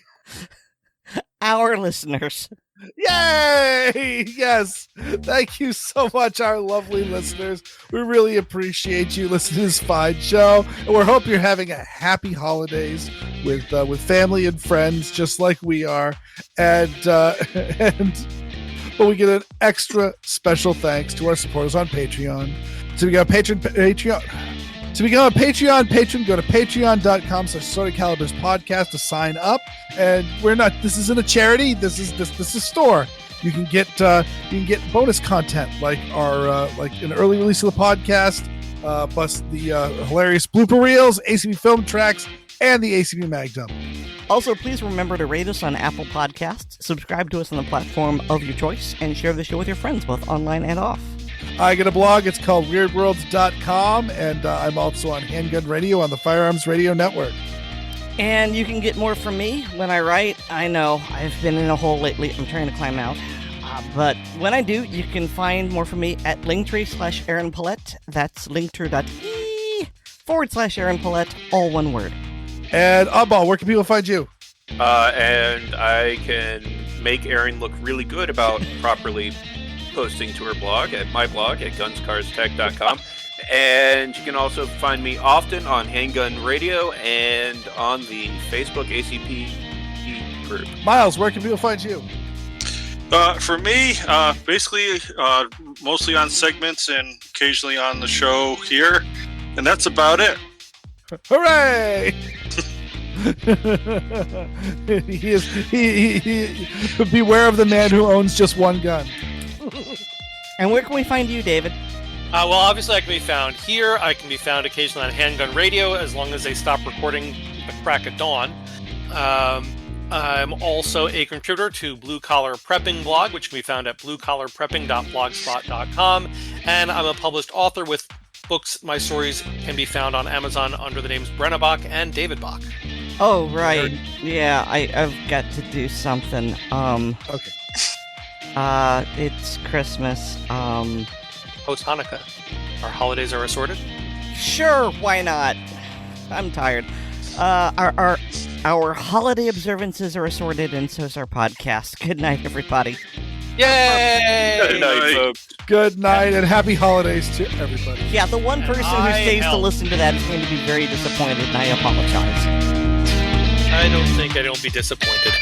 Our listeners. Yay! Yes. Thank you so much, our lovely listeners. We really appreciate you listening to this fine show. And we hope you're having a happy holidays with family and friends, just like we are. And but we get an extra special thanks to our supporters on Patreon. So we got Patreon. To become a Patreon patron, go to patreon.com/Assorted Calibers podcast to sign up. And this isn't a charity. This is a store. You can get bonus content like our like an early release of the podcast, plus the hilarious blooper reels, ACP film tracks, and the ACP mag dump. Also, please remember to rate us on Apple Podcasts, subscribe to us on the platform of your choice, and share the show with your friends, both online and off. I get a blog. It's called WeirDWorlds.com, and I'm also on Handgun Radio on the Firearms Radio Network. And you can get more from me when I write. I know, I've been in a hole lately. I'm trying to climb out. But when I do, you can find more from me at Linktree/Aaron Paulette. That's linktree.ee/Aaron Paulette, all one word. And Oddball, where can people find you? And I can make Erin look really good about properly posting to her blog at my blog at gunscarstech.com. And you can also find me often on Handgun Radio and on the Facebook ACP group. Miles, where can people find you? For me, basically, mostly on segments and occasionally on the show here. And that's about it. Hooray! Beware of the man who owns just one gun. And where can we find you, David? Well, obviously I can be found here. I can be found occasionally on Handgun Radio, as long as they stop recording the crack of dawn. I'm also a contributor to Blue Collar Prepping blog, which can be found at bluecollarprepping.blogspot.com. And I'm a published author with books. My stories can be found on Amazon under the names Brenna Bach and David Bach. Oh, right. Yeah, I've got to do something. Okay. It's Christmas. Post Hanukkah. Our holidays are assorted. Sure, why not? I'm tired. Our holiday observances are assorted, and so is our podcast. Good night, everybody. Yay! Good night, folks. Good night and happy holidays to everybody. Yeah, the one person who stays to listen to that is going to be very disappointed, and I apologize. I don't think I don't be disappointed.